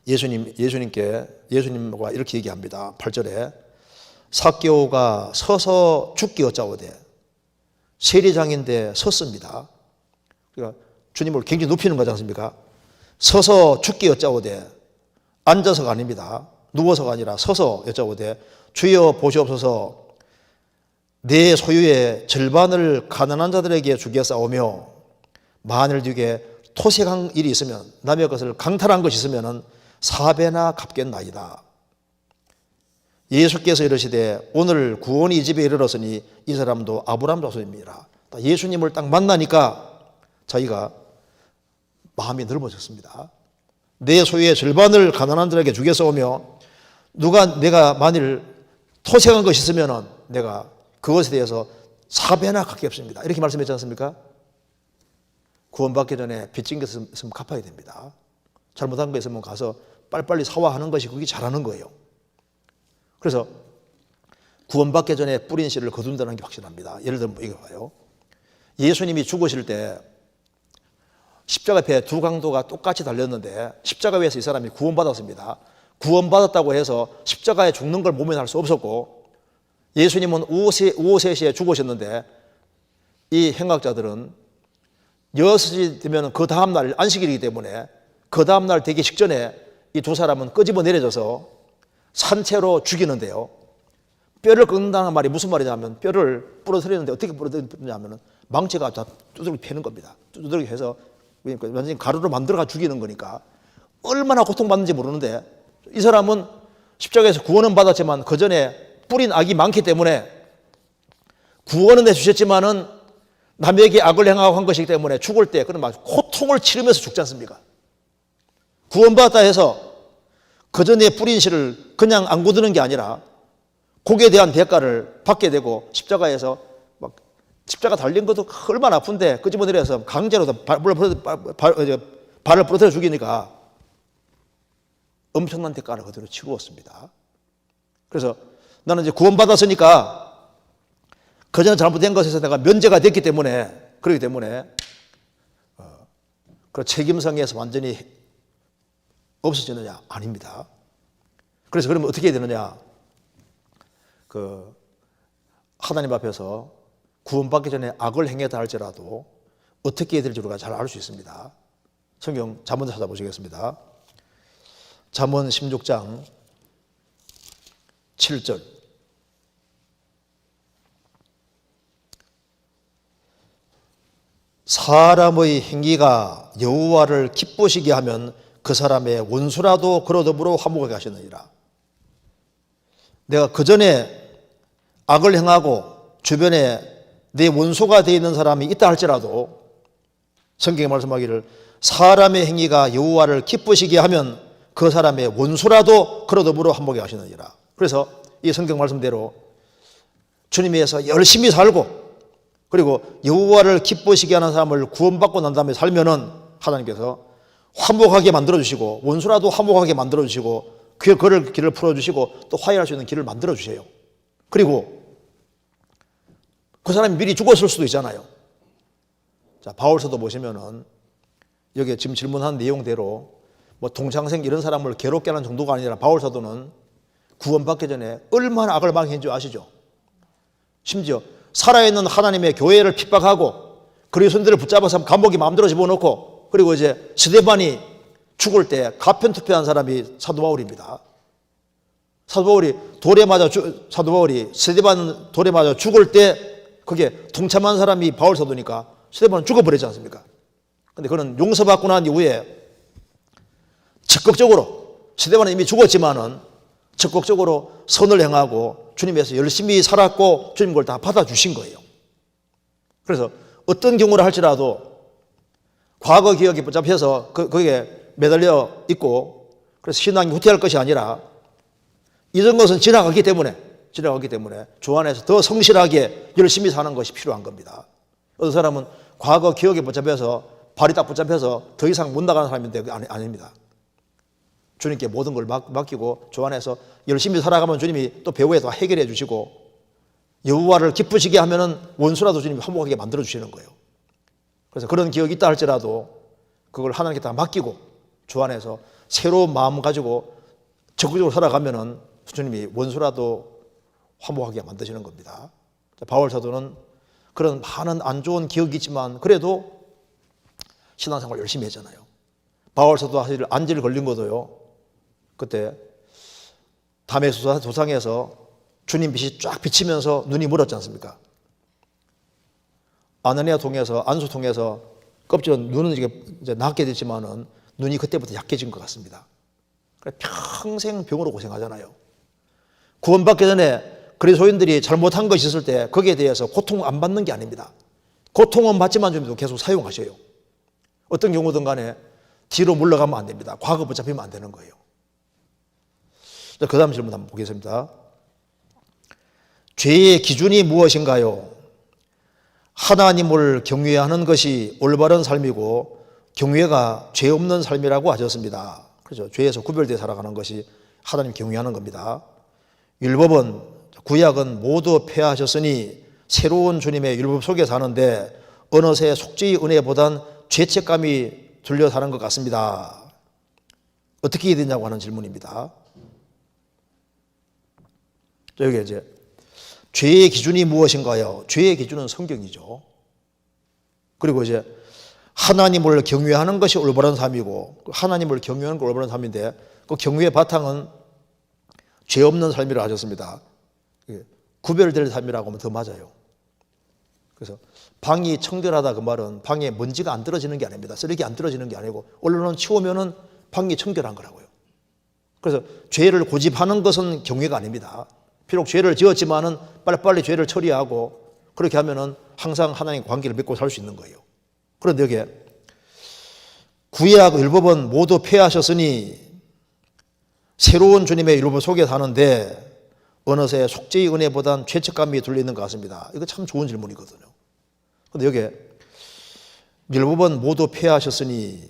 [SPEAKER 1] 예수님과 이렇게 얘기합니다. 8절에 삭개오가 서서 죽기 어짜오되, 세리장인데 섰습니다. 그러니까 주님을 굉장히 높이는 거지 않습니까? 서서 죽기 어짜오되, 앉아서가 아닙니다. 누워서가 아니라 서서 여짜오되, 주여 보시옵소서, 내 소유의 절반을 가난한 자들에게 주겠사오며, 만일 뒤에 토색한 일이 있으면, 남의 것을 강탈한 것이 있으면 4배나 갚겠나이다. 예수께서 이르시되 오늘 구원이 이 집에 이르렀으니 이 사람도 아브라함 자손입니다. 예수님을 딱 만나니까 자기가 마음이 넓어졌습니다. 내 소유의 절반을 가난한 자에게 주겠사오며, 내가 만일 토색한 것이 있으면 내가 그것에 대해서 4배나 갚겠습니다. 이렇게 말씀했지 않습니까? 구원받기 전에 빚진 것 있으면 갚아야 됩니다. 잘못한 거 있으면 가서 빨리빨리 사과하는 것이 그게 잘하는 거예요. 그래서 구원받기 전에 뿌린 씨를 거둔다는 게 확실합니다. 예를 들면 이거 봐요. 예수님이 죽으실 때 십자가 앞에 두 강도가 똑같이 달렸는데 십자가 위에서 이 사람이 구원받았습니다. 구원받았다고 해서 십자가에 죽는 걸 모면할 수 없었고, 예수님은 오후 3시에 죽으셨는데 이 행악자들은 6시 되면 그 다음날 안식일이기 때문에 그 다음날 되기 직전에 이 두 사람은 끄집어 내려져서 산채로 죽이는데요. 뼈를 꺾는다는 말이 무슨 말이냐면, 뼈를 부러뜨리는데 어떻게 부러뜨리냐면 망치가 다 두드러기 패는 겁니다. 두드러기 해서 완전히 가루로 만들어가 죽이는 거니까 얼마나 고통받는지 모르는데, 이 사람은 십자가에서 구원은 받았지만 그 전에 뿌린 악이 많기 때문에 구원은 해주셨지만은 남에게 악을 행하고 한 것이기 때문에 죽을 때 그런 막 고통을 치르면서 죽지 않습니까? 구원받았다 해서 그 전에 뿌린 씨를 그냥 안 거두는 게 아니라 거기에 대한 대가를 받게 되고, 십자가에서 막 십자가 달린 것도 얼마나 아픈데 끄집어내려서 강제로 발을 부러뜨려 죽이니까 엄청난 대가를 그대로 치루었습니다. 그래서 나는 이제 구원받았으니까 그 전에 잘못된 것에서 내가 면제가 됐기 때문에, 그렇기 때문에 그 책임성에서 완전히 없어지느냐? 아닙니다. 그래서 그러면 어떻게 해야 되느냐? 하나님 앞에서 구원받기 전에 악을 행했다 할지라도 어떻게 해야 될지 우리가 잘 알 수 있습니다. 성경 잠언 찾아보시겠습니다. 잠언 16장 7절. 사람의 행위가 여호와를 기쁘시게 하면 그 사람의 원수라도 그로 더불어 화목하게 하시느니라. 내가 그 전에 악을 행하고 주변에 내 원수가 되어 있는 사람이 있다 할지라도 성경에 말씀하기를 사람의 행위가 여호와를 기쁘시게 하면 그 사람의 원수라도 그로 더불어 화목하게 하시느니라. 그래서 이 성경 말씀대로 주님 위해서 열심히 살고, 그리고 여호와를 기쁘시게 하는 사람을 구원받고 난 다음에 살면은 하나님께서 화목하게 만들어주시고, 원수라도 화목하게 만들어주시고, 그를 길을 풀어주시고, 또 화해할 수 있는 길을 만들어주세요. 그리고 그 사람이 미리 죽었을 수도 있잖아요. 자, 바울서도 보시면은 여기 지금 질문한 내용대로 뭐 동창생 이런 사람을 괴롭게 하는 정도가 아니라 바울서도는 구원받기 전에 얼마나 악을 많이 했는지 아시죠? 심지어 살아있는 하나님의 교회를 핍박하고 그리스도인들을 붙잡아서 감옥에 마음대로 집어넣고, 그리고 이제 스데반이 죽을 때 가편 투표한 사람이 사도 바울입니다. 사도 바울이 스데반 돌에 맞아 죽을 때 그게 동참한 사람이 바울 사도니까 스데반은 죽어버리지 않습니까? 근데 그는 용서받고 난 이후에 적극적으로, 스데반은 이미 죽었지만은 적극적으로 선을 행하고 주님에서 열심히 살았고 주님 그걸 다 받아주신 거예요. 그래서 어떤 경우를 할지라도 과거 기억에 붙잡혀서 거기에 매달려 있고 그래서 신앙이 후퇴할 것이 아니라 이런 것은 지나가기 때문에 주 안에서 더 성실하게 열심히 사는 것이 필요한 겁니다. 어떤 사람은 과거 기억에 붙잡혀서 발이 딱 붙잡혀서 더 이상 못 나가는 사람인데 그게 아닙니다. 주님께 모든 걸 맡기고 주 안에서 열심히 살아가면 주님이 또 배후에 다 해결해 주시고, 여호와를 기쁘시게 하면은 원수라도 주님이 화목하게 만들어 주시는 거예요. 그래서 그런 기억이 있다 할지라도 그걸 하나님께 다 맡기고 주 안에서 새로운 마음 가지고 적극적으로 살아가면은 주님이 원수라도 화목하게 만드시는 겁니다. 바울 사도는 그런 많은 안 좋은 기억이 있지만 그래도 신앙생활 열심히 했잖아요. 바울 사도 사실 안질 걸린 것도요. 그때 다메섹 도상에서 주님 빛이 쫙 비치면서 눈이 멀었지 않습니까? 아나니아 통해서 안수 통해서 껍질은 눈은 이제 낫게 됐지만은 눈이 그때부터 약해진 것 같습니다. 평생 병으로 고생하잖아요. 구원받기 전에 그리스도인들이 잘못한 것이 있을 때 거기에 대해서 고통 안 받는 게 아닙니다. 고통은 받지만 주님도 계속 사용하셔요. 어떤 경우든 간에 뒤로 물러가면 안 됩니다. 과거 붙잡히면 안 되는 거예요. 그 다음 질문 한번 보겠습니다. 죄의 기준이 무엇인가요? 하나님을 경외하는 것이 올바른 삶이고 경외가 죄 없는 삶이라고 하셨습니다. 그렇죠. 죄에서 구별되어 살아가는 것이 하나님 경외하는 겁니다. 율법은 구약은 모두 폐하하셨으니 새로운 주님의 율법 속에 사는데 어느새 속죄의 은혜보단 죄책감이 들려 사는 것 같습니다. 어떻게 해야 되냐고 하는 질문입니다. 여기 이제 죄의 기준이 무엇인가요? 죄의 기준은 성경이죠. 그리고 이제 하나님을 경외하는 것이 올바른 삶이고 하나님을 경외하는 게 올바른 삶인데 그 경외의 바탕은 죄 없는 삶이라고 하셨습니다. 구별될 삶이라고 하면 더 맞아요. 그래서 방이 청결하다 그 말은 방에 먼지가 안 떨어지는 게 아닙니다. 쓰레기 안 떨어지는 게 아니고 얼른 치우면은 방이 청결한 거라고요. 그래서 죄를 고집하는 것은 경외가 아닙니다. 비록 죄를 지었지만은 빨리빨리 죄를 처리하고 그렇게 하면은 항상 하나님과 관계를 맺고 살 수 있는 거예요. 그런데 여기에 구약 율법은 모두 폐하셨으니 새로운 주님의 율법 속에 사는데 어느새 속죄의 은혜보단 죄책감이 들리는 것 같습니다. 이거 참 좋은 질문이거든요. 그런데 여기에 율법은 모두 폐하셨으니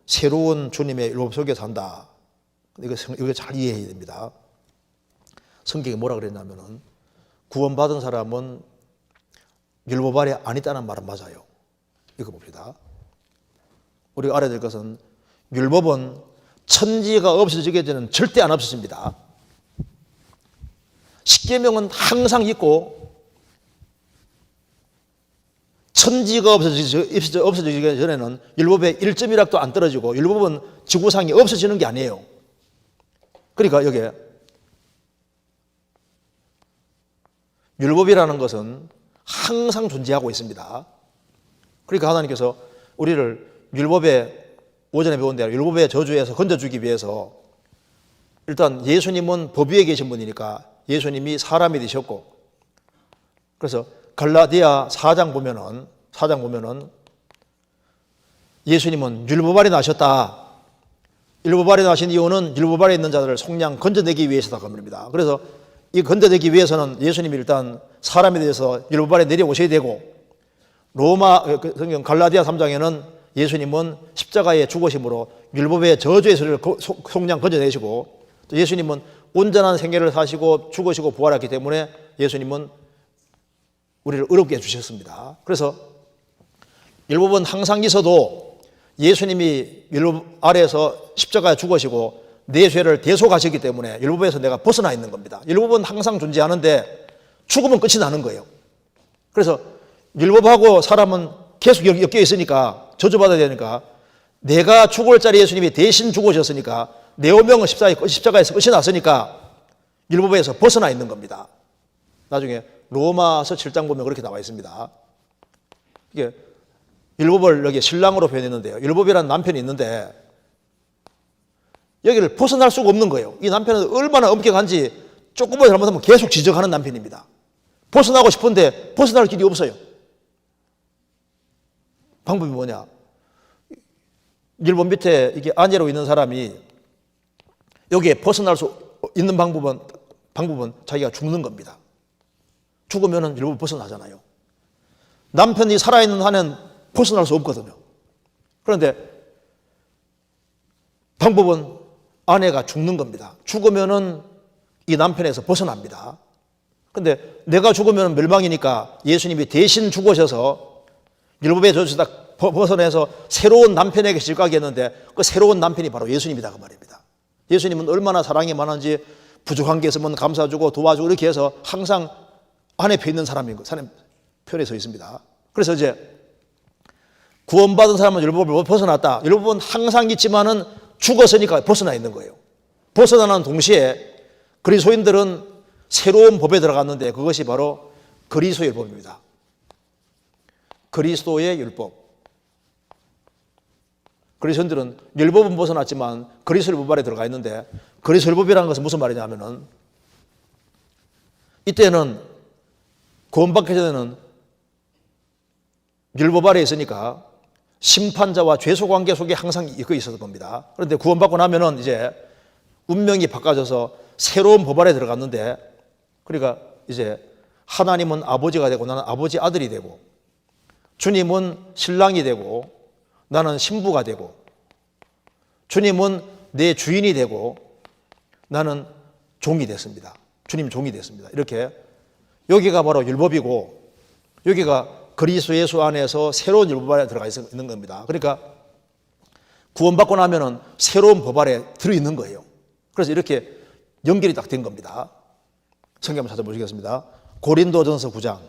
[SPEAKER 1] 새로운 주님의 율법 속에 산다. 이거 잘 이해해야 됩니다. 성경이 뭐라 그랬냐면은 구원받은 사람은 율법 아래 안 있다는 말은 맞아요. 이거 봅시다. 우리가 알아야 될 것은 율법은 천지가 없어지기 전에는 절대 안 없어집니다. 십계명은 항상 있고 천지가 없어지기 전에는 율법의 1점이라도 안 떨어지고 율법은 지구상이 없어지는 게 아니에요. 그러니까 여기에 율법이라는 것은 항상 존재하고 있습니다. 그러니까 하나님께서 우리를 율법의 오전에 배운 대로 율법의 저주에서 건져주기 위해서 일단 예수님은 법 위에 계신 분이니까 예수님이 사람이 되셨고 그래서 갈라디아 4장 보면은 예수님은 율법 아래 나셨다. 율법 아래 나신 이유는 율법 아래 있는 자들을 속량 건져내기 위해서다 겁니다. 그래서 이 건져내기 위해서는 예수님이 일단 사람에 대해서 율법 아래 내려오셔야 되고 로마 성경 갈라디아 3장에는 예수님은 십자가에 죽으심으로 율법의 저주의 소리를 속량 건져내시고 또 예수님은 온전한 생애를 사시고 죽으시고 부활했기 때문에 예수님은 우리를 의롭게 해주셨습니다. 그래서 율법은 항상 있어도 예수님이 율법 아래에서 십자가에 죽으시고 내 죄를 대속하셨기 때문에 율법에서 내가 벗어나 있는 겁니다. 율법은 항상 존재하는데 죽으면 끝이 나는 거예요. 그래서 율법하고 사람은 계속 엮여 있으니까 저주받아야 되니까 내가 죽을 자리 예수님이 대신 죽으셨으니까 내 오명은 십자가에서 끝이 났으니까 율법에서 벗어나 있는 겁니다. 나중에 로마서 7장 보면 그렇게 나와 있습니다. 이게 율법을 여기 신랑으로 표현했는데요. 율법이라는 남편이 있는데 여기를 벗어날 수가 없는 거예요. 이 남편은 얼마나 엄격한지 조금만 잘못하면 계속 지적하는 남편입니다. 벗어나고 싶은데 벗어날 길이 없어요. 방법이 뭐냐? 율법 밑에 이게 아내로 있는 사람이 여기에 벗어날 수 있는 방법은 자기가 죽는 겁니다. 죽으면 율법 벗어나잖아요. 남편이 살아있는 한은 벗어날 수 없거든요. 그런데 방법은 아내가 죽는 겁니다. 죽으면은 이 남편에서 벗어납니다. 근데 내가 죽으면 멸망이니까 예수님이 대신 죽으셔서 율법의 저주에서 딱 벗어내서 새로운 남편에게 시집가게 했는데 그 새로운 남편이 바로 예수님이다 그 말입니다. 예수님은 얼마나 사랑이 많은지 부족한 게 있으면 감싸주고 도와주고 이렇게 해서 항상 안에 펴 있는 사람인 거, 사람 편에 서 있습니다. 그래서 이제 구원받은 사람은 율법을 벗어났다. 율법은 항상 있지만은 죽었으니까 벗어나 있는 거예요. 벗어나는 동시에 그리스도인들은 새로운 법에 들어갔는데 그것이 바로 그리스도의 율법입니다. 그리스도의 율법. 그리스도인들은 율법은 벗어났지만 그리스도 율법 아래 들어가 있는데 그리스도 율법이라는 것은 무슨 말이냐면은 이때는 구원받기 전에는 율법 아래 있으니까 심판자와 죄수 관계 속에 항상 이끌어 있었던 겁니다. 그런데 구원받고 나면은 이제 운명이 바꿔져서 새로운 법 아래 들어갔는데 그러니까 이제 하나님은 아버지가 되고 나는 아버지 아들이 되고 주님은 신랑이 되고 나는 신부가 되고 주님은 내 주인이 되고 나는 종이 됐습니다. 주님 종이 됐습니다. 이렇게 여기가 바로 율법이고 여기가 그리스도 예수 안에서 새로운 율법 안에 들어가 있는 겁니다. 그러니까 구원받고 나면은 새로운 법 아래 들어있는 거예요. 그래서 이렇게 연결이 딱 된 겁니다. 성경 한번 찾아보시겠습니다. 고린도전서 9장.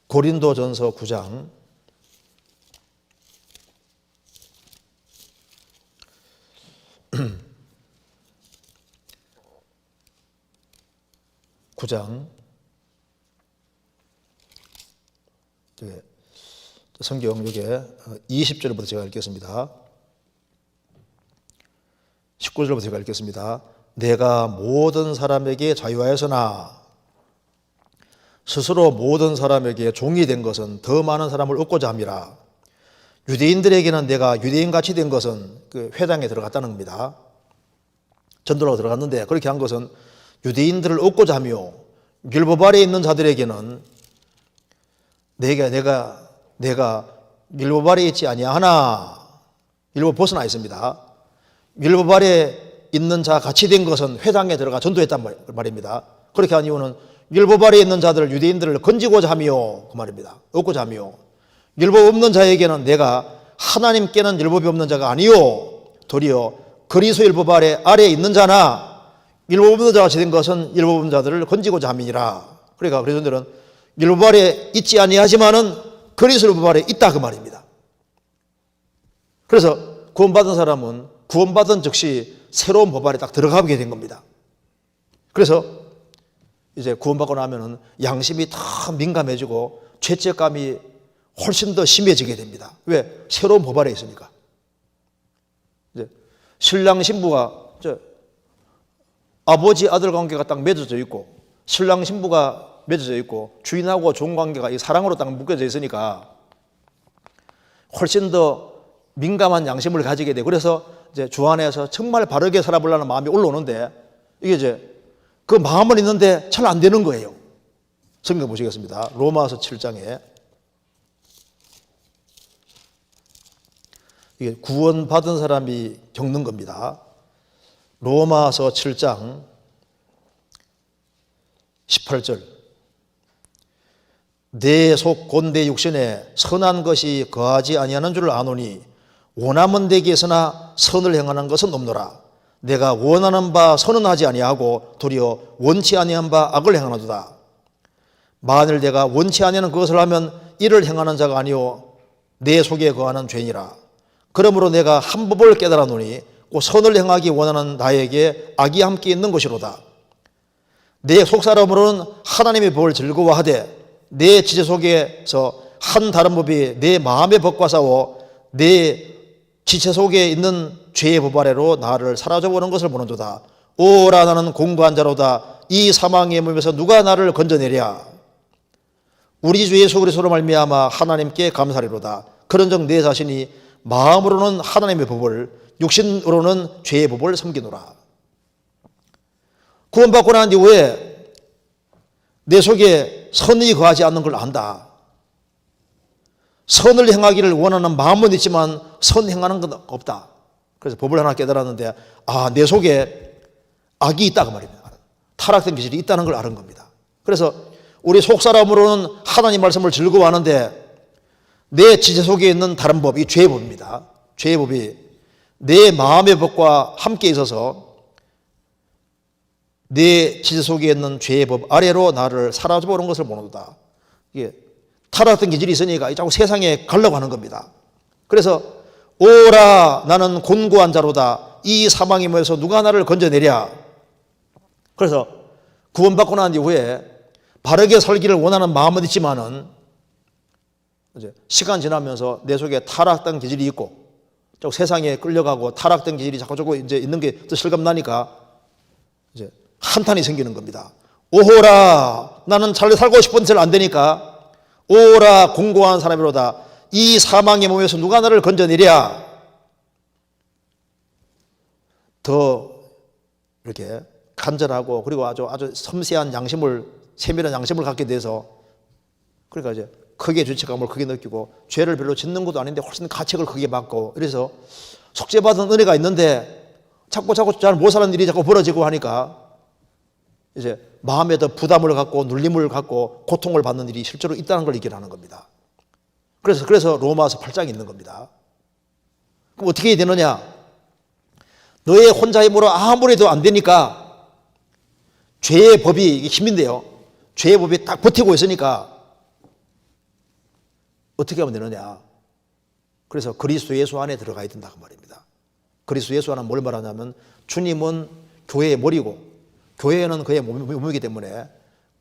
[SPEAKER 1] 고린도전서 9장. 9장. 성경 여기에 20절부터 제가 읽겠습니다. 19절부터 제가 읽겠습니다. 내가 모든 사람에게 자유하였으나 스스로 모든 사람에게 종이 된 것은 더 많은 사람을 얻고자 함이라. 유대인들에게는 내가 유대인같이 된 것은 그 회당에 들어갔다는 겁니다. 전도로 들어갔는데 그렇게 한 것은 유대인들을 얻고자 하며 율법 아래에 있는 자들에게는 내가 율법 아래에 있지 아니하나. 율법 벗어나 있습니다. 율법 아래에 있는 자 같이 된 것은 회당에 들어가 전도했단 말입니다. 그렇게 한 이유는 율법 아래에 있는 자들을 유대인들을 건지고자 하며 그 말입니다. 얻고자 하며 율법 없는 자에게는 내가 하나님께는 율법이 없는 자가 아니요 도리어 그리스도 율법 아래에 있는 자나 율법 없는 자가 같이 된 것은 율법 없는 자들을 건지고자 함이니라. 그러니까 그리스도인들은 율법 아래에 있지 아니하지만은 그리스도 율법 아래에 있다 그 말입니다. 그래서 구원받은 사람은 구원받은 즉시 새로운 법 아래 딱 들어가게 된 겁니다. 그래서 이제 구원받고 나면은 양심이 더 민감해지고 죄책감이 훨씬 더 심해지게 됩니다. 왜? 새로운 법 아래 있으니까. 이제 신랑 신부가 아버지 아들 관계가 딱 맺어져 있고 신랑 신부가 맺어져 있고 주인하고 종 관계가 이 사랑으로 딱 묶여져 있으니까 훨씬 더 민감한 양심을 가지게 돼. 그래서 이제 주 안에서 정말 바르게 살아보려는 마음이 올라오는데 이게 이제 그 마음은 있는데 잘 안 되는 거예요. 성경 보시겠습니다. 로마서 7장에 이게 구원받은 사람이 겪는 겁니다. 로마서 7장 18절. 내 속 곧 내 육신에 선한 것이 거하지 아니하는 줄 아노니 원함은 내게 있으나 선을 행하는 것은 없노라. 내가 원하는 바 선은 하지 아니하고 도리어 원치 아니한 바 악을 행하노도다. 만일 내가 원치 아니하는 그것을 하면 이를 행하는 자가 아니요 내 속에 거하는 죄니라. 그러므로 내가 한 법을 깨달아노니 곧 선을 행하기 원하는 나에게 악이 함께 있는 것이로다. 내 속사람으로는 하나님의 법을 즐거워하되 내 지체 속에서 한 다른 법이 내 마음의 법과 싸워 내 지체 속에 있는 죄의 법 아래로 나를 사라져보는 것을 보는도다. 오라 나는 공고한 자로다. 이 사망의 몸에서 누가 나를 건져내랴. 우리 주 예수 그리스도로 말미암아 하나님께 감사리로다. 그런즉 내 자신이 마음으로는 하나님의 법을 육신으로는 죄의 법을 섬기노라. 구원받고 난 이후에 내 속에 선이 거하지 않는 걸 안다. 선을 행하기를 원하는 마음은 있지만 선 행하는 건 없다. 그래서 법을 하나 깨달았는데 내 속에 악이 있다 그 말입니다. 타락된 기질이 있다는 걸 아는 겁니다. 그래서 우리 속사람으로는 하나님 말씀을 즐거워하는데 내 지체 속에 있는 다른 법, 이 죄의 법입니다. 죄의 법이 내 마음의 법과 함께 있어서 내 지체 속에 있는 죄의 법 아래로 나를 사로잡아오는 것을 보는다. 이게 타락된 기질이 있으니까 자꾸 세상에 가려고 하는 겁니다. 그래서 오라 나는 곤고한 자로다. 이 사망의 몸에서 누가 나를 건져내랴. 그래서 구원받고 난 이후에 바르게 살기를 원하는 마음은 있지만은 이제 시간 지나면서 내 속에 타락된 기질이 있고 자꾸 세상에 끌려가고 타락된 기질이 자꾸 이제 있는 게 또 실감나니까 이제 한탄이 생기는 겁니다. 오호라 나는 잘 살고 싶은 잘 안 되니까 오라 공고한 사람이로다. 이 사망의 몸에서 누가 나를 건져내랴. 더 이렇게 간절하고 그리고 아주 섬세한 양심을 세밀한 양심을 갖게 돼서 그러니까 이제 크게 죄책감을 크게 느끼고 죄를 별로 짓는 것도 아닌데 훨씬 가책을 크게 받고 이래서 속죄받은 은혜가 있는데 자꾸 잘 못 사는 일이 자꾸 벌어지고 하니까 이제 마음에 더 부담을 갖고 눌림을 갖고 고통을 받는 일이 실제로 있다는 걸 얘기를 겁니다. 그래서 로마서 8장이 있는 겁니다. 그럼 어떻게 해야 되느냐? 너의 혼자의 힘으로 아무리 해도 안 되니까 죄의 법이 힘인데요. 죄의 법이 딱 버티고 있으니까 어떻게 하면 되느냐? 그래서 그리스도 예수 안에 들어가야 된다 그 말입니다. 그리스도 예수 안은 뭘 말하냐면 주님은 교회의 머리고 교회는 그의 몸이기 때문에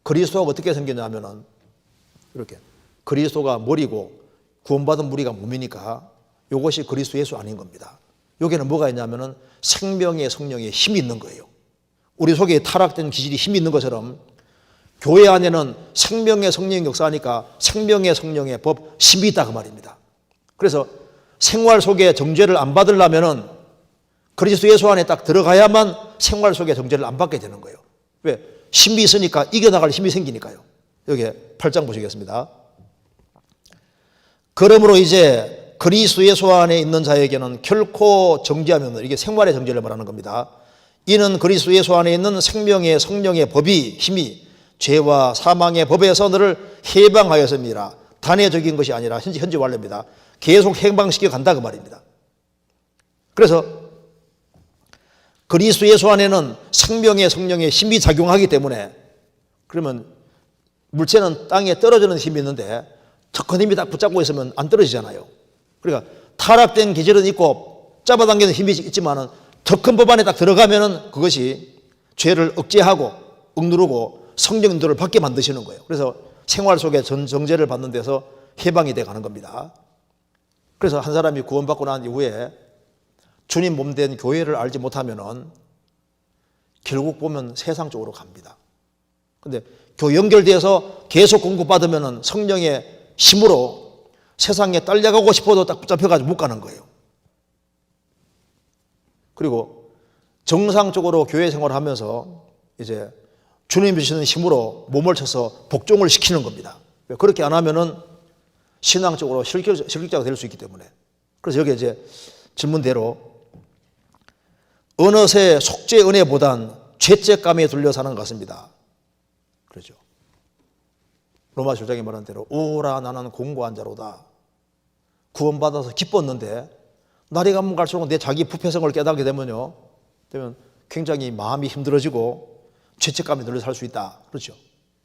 [SPEAKER 1] 그리스도가 어떻게 생겼냐면은 이렇게 그리스도가 머리고 구원받은 무리가 몸이니까 이것이 그리스도 예수 아닌 겁니다. 여기는 뭐가 있냐면은 생명의 성령의 힘이 있는 거예요. 우리 속에 타락된 기질이 힘이 있는 것처럼 교회 안에는 생명의 성령이 역사하니까 생명의 성령의 법 힘이 있다 그 말입니다. 그래서 생활 속에 정죄를 안 받으려면은 그리스도 예수 안에 딱 들어가야만 생활 속에 정죄를 안 받게 되는 거예요. 왜? 힘이 있으니까 이겨나갈 힘이 생기니까요. 여기 8장 보시겠습니다. 그러므로 이제 그리스도 예수 안에 있는 자에게는 결코 정죄하면 이게 생활의 정죄를 말하는 겁니다. 이는 그리스도 예수 안에 있는 생명의 성령의 법이 힘이 죄와 사망의 법에서 너를 해방하였습니다. 단회적인 것이 아니라 현재 완료입니다. 계속 해방시켜 간다 그 말입니다. 그래서 그리스도 예수 안에는 생명의 성령의 힘이 작용하기 때문에 그러면 물체는 땅에 떨어지는 힘이 있는데 더 큰 힘이 딱 붙잡고 있으면 안 떨어지잖아요. 그러니까 타락된 기질은 있고 잡아당기는 힘이 있지만은 더 큰 법 안에 딱 들어가면은 그것이 죄를 억제하고 억누르고 성령 인도를 받게 만드시는 거예요. 그래서 생활 속에 정죄를 받는 데서 해방이 돼 가는 겁니다. 그래서 한 사람이 구원받고 난 이후에 주님 몸된 교회를 알지 못하면은 결국 보면 세상 쪽으로 갑니다. 근데 연결돼서 계속 공급받으면은 성령의 힘으로 세상에 딸려가고 싶어도 딱 붙잡혀가지고 못 가는 거예요. 그리고 정상적으로 교회 생활을 하면서 이제 주님 주시는 힘으로 몸을 쳐서 복종을 시키는 겁니다. 그렇게 안 하면은 신앙적으로 실격자가 될 수 있기 때문에. 그래서 여기 이제 질문대로 어느새 속죄 은혜보단 죄책감에 둘려 사는 것 같습니다. 그렇죠. 로마서 9장에 말한 대로 오라 나는 공고한 자로다. 구원받아서 기뻤는데 날이 가면 갈수록 내 자기 부패성을 깨닫게 되면 굉장히 마음이 힘들어지고 죄책감에 눌려 살 수 있다. 그렇죠.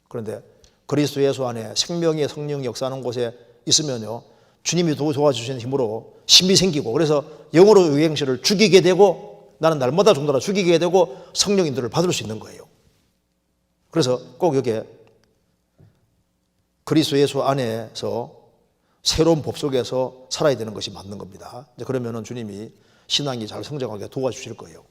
[SPEAKER 1] 그런데 그리스도 예수 안에 생명의 성령이 역사하는 곳에 있으면요 주님이 도와주시는 힘으로 힘이 생기고 그래서 영으로 유행실을 죽이게 되고 나는 날마다 좀 더 죽이게 되고 성령 인도를 받을 수 있는 거예요. 그래서 꼭 여기에 그리스도 예수 안에서 새로운 법 속에서 살아야 되는 것이 맞는 겁니다. 이제 그러면은 주님이 신앙이 잘 성장하게 도와주실 거예요.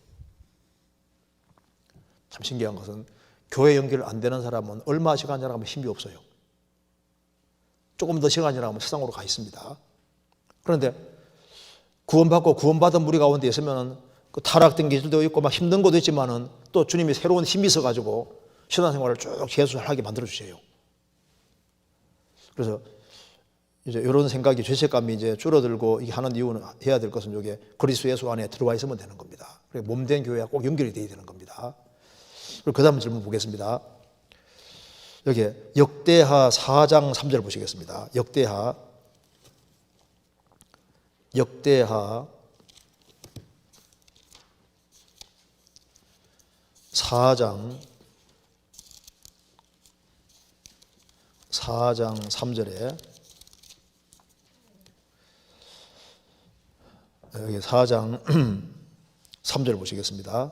[SPEAKER 1] 참 신기한 것은 교회 연결 안 되는 사람은 얼마 시간 지나가면 힘이 없어요. 조금 더 시간 지나가면 세상으로 가 있습니다. 그런데 구원받고 구원받은 무리 가운데 있으면 그 타락된 기질도 있고 막 힘든 것도 있지만은 또 주님이 새로운 힘이 있어가지고 신앙생활을 쭉 계속하게 만들어 주세요. 그래서 이제 이런 생각이 죄책감이 이제 줄어들고 이게 하는 이유는 해야 될 것은 이게 그리스도 예수 안에 들어와 있으면 되는 겁니다. 몸된 교회와 꼭 연결이 되어야 되는 겁니다. 그 다음 질문 보겠습니다. 여기 역대하 4장 3절 보시겠습니다. 역대하 4장 3절에 여기 4장 3절 보시겠습니다.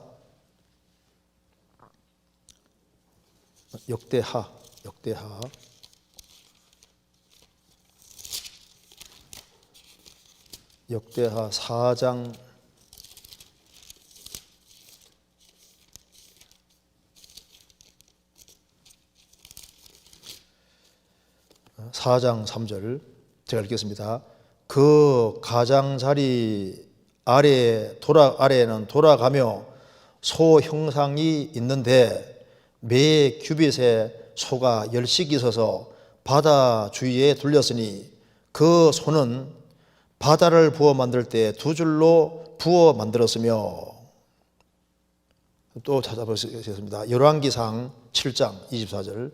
[SPEAKER 1] 역대하 4장 3절 제가 읽겠습니다. 그 가장자리 아래에는 돌아가며 소 형상이 있는데 매 규빗에 소가 10씩 있어서 바다 주위에 둘렸으니 그 소는 바다를 부어 만들 때 두 줄로 부어 만들었으며. 또 찾아보시겠습니다. 열왕기상 7장 24절.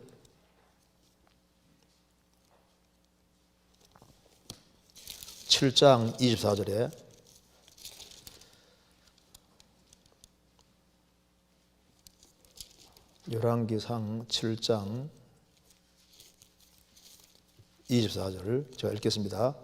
[SPEAKER 1] 열왕기상 7장 24절 제가 읽겠습니다.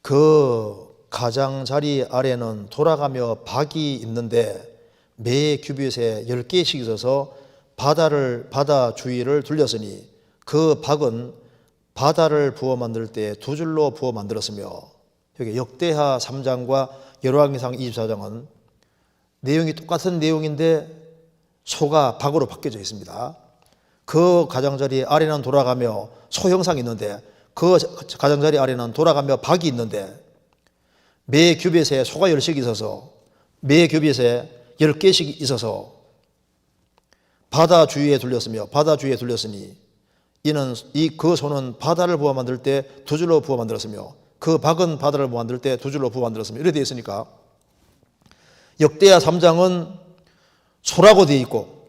[SPEAKER 1] 그 가장자리 아래는 돌아가며 박이 있는데 매 규빗에 10개씩 있어서 바다 주위를 둘렸으니 그 박은 바다를 부어 만들 때 두 줄로 부어 만들었으며. 여기 역대하 3장과 열왕기상 24장은 내용이 똑같은 내용인데 소가 박으로 바뀌어져 있습니다. 그 가장자리 아래는 돌아가며 소 형상이 있는데 그 가장자리 아래는 돌아가며 박이 있는데 매 규빗에 소가 10씩 있어서 매 규빗에 10개씩 있어서 바다 주위에 둘렸으며 바다 주위에 둘렸으니 이는 그 소는 바다를 부어 만들 때 두 줄로 부어 만들었으며 그 박은 바다를 부어 만들 때 두 줄로 부어 만들었으며 이렇게 되어 있으니까 역대하 3장은 소라고 되어 있고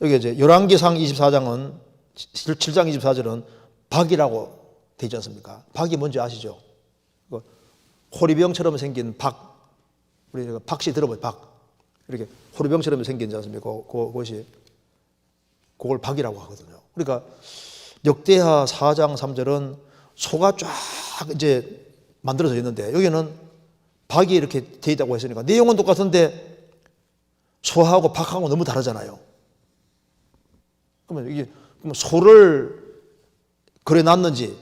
[SPEAKER 1] 여기 이제 열왕기상 24장은 7장 24절은 박이라고 되어 있지 않습니까? 박이 뭔지 아시죠? 호리병처럼 생긴 박, 우리 박씨 들어보죠. 박 이렇게 호리병처럼 생긴지 않습니까? 그것이 그걸 박이라고 하거든요. 그러니까 역대하 4장 3절은 소가 쫙 이제 만들어져 있는데 여기는 박이 이렇게 되어 있다고 했으니까 내용은 똑같은데 소하고 박하고 너무 다르잖아요. 그러면 소를 그래 놨는지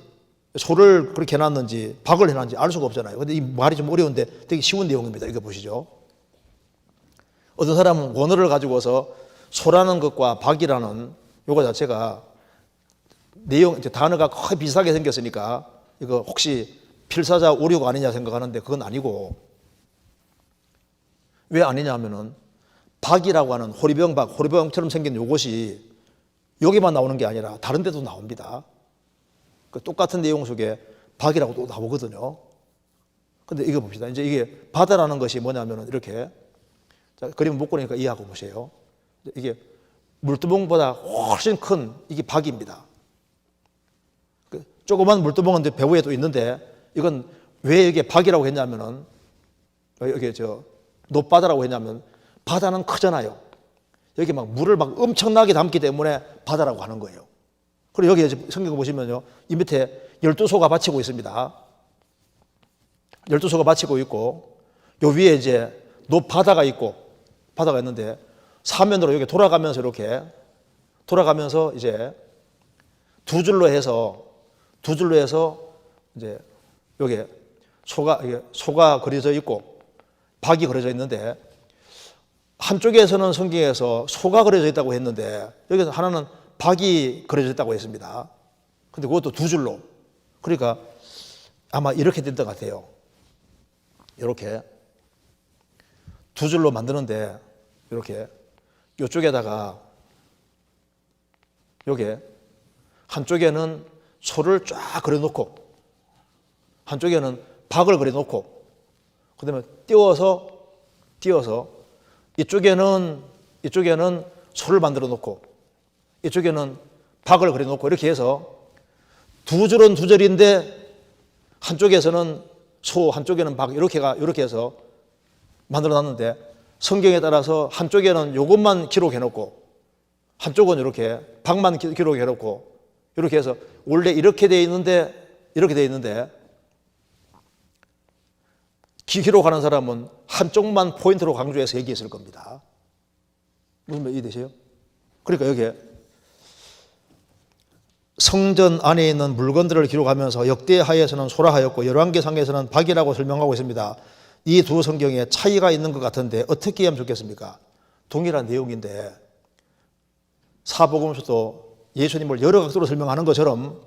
[SPEAKER 1] 소를 그렇게 해놨는지 박을 해놨는지 알 수가 없잖아요. 근데 이 말이 좀 어려운데 되게 쉬운 내용입니다. 이거 보시죠. 어떤 사람은 원어를 가지고서 소라는 것과 박이라는 요거 자체가 내용, 단어가 거의 비슷하게 생겼으니까 이거 혹시 필사자 오류가 아니냐 생각하는데 그건 아니고 왜 아니냐 하면은 박이라고 하는 호리병처럼 생긴 요것이 여기만 나오는 게 아니라 다른 데도 나옵니다. 똑같은 내용 속에 박이라고 또 나오거든요. 근데 이거 봅시다. 이제 이게 바다라는 것이 뭐냐면은 이렇게 자, 그림 못 그리니까 이해하고 보세요. 이게 물두멍보다 훨씬 큰 이게 박입니다. 조그만 물두멍은 배후에 또 있는데 이건 왜 이게 박이라고 했냐면은 여기 높바다라고 했냐면 바다는 크잖아요. 여기 막 물을 막 엄청나게 담기 때문에 바다라고 하는 거예요. 그리고 여기 성경 보시면요. 이 밑에 12소가 바치고 있습니다. 12소가 바치고 있고 요 위에 이제 높바다가 있고 바다가 있는데 사면으로 여기 돌아가면서 이렇게 돌아가면서 이제 두 줄로 해서 이제 여기 소가 그려져 있고 박이 그려져 있는데 한쪽에서는 성경에서 소가 그려져 있다고 했는데 여기서 하나는 박이 그려져 있다고 했습니다. 근데 그것도 두 줄로. 그러니까 아마 이렇게 된 것 같아요. 이렇게 두 줄로 만드는데 이렇게 이쪽에다가 여기 한쪽에는 소를 쫙 그려놓고 한쪽에는 박을 그려놓고 그다음에 띄워서 이쪽에는 소를 만들어 놓고 이쪽에는 박을 그려 놓고 이렇게 해서 두 줄은 두 절인데 한쪽에서는 소, 한쪽에는 박 이렇게 해서 만들어 놨는데 성경에 따라서 한쪽에는 이것만 기록해 놓고 한쪽은 이렇게 박만 기록해 놓고 이렇게 해서 원래 이렇게 돼 있는데 기록하는 사람은 한쪽만 포인트로 강조해서 얘기했을 겁니다. 무슨 말 이해되세요? 그러니까 여기에 성전 안에 있는 물건들을 기록하면서 역대하에서는 소라하였고 열왕기상에서는 박이라고 설명하고 있습니다. 이 두 성경에 차이가 있는 것 같은데 어떻게 하면 좋겠습니까? 동일한 내용인데 사복음서도 예수님을 여러 각도로 설명하는 것처럼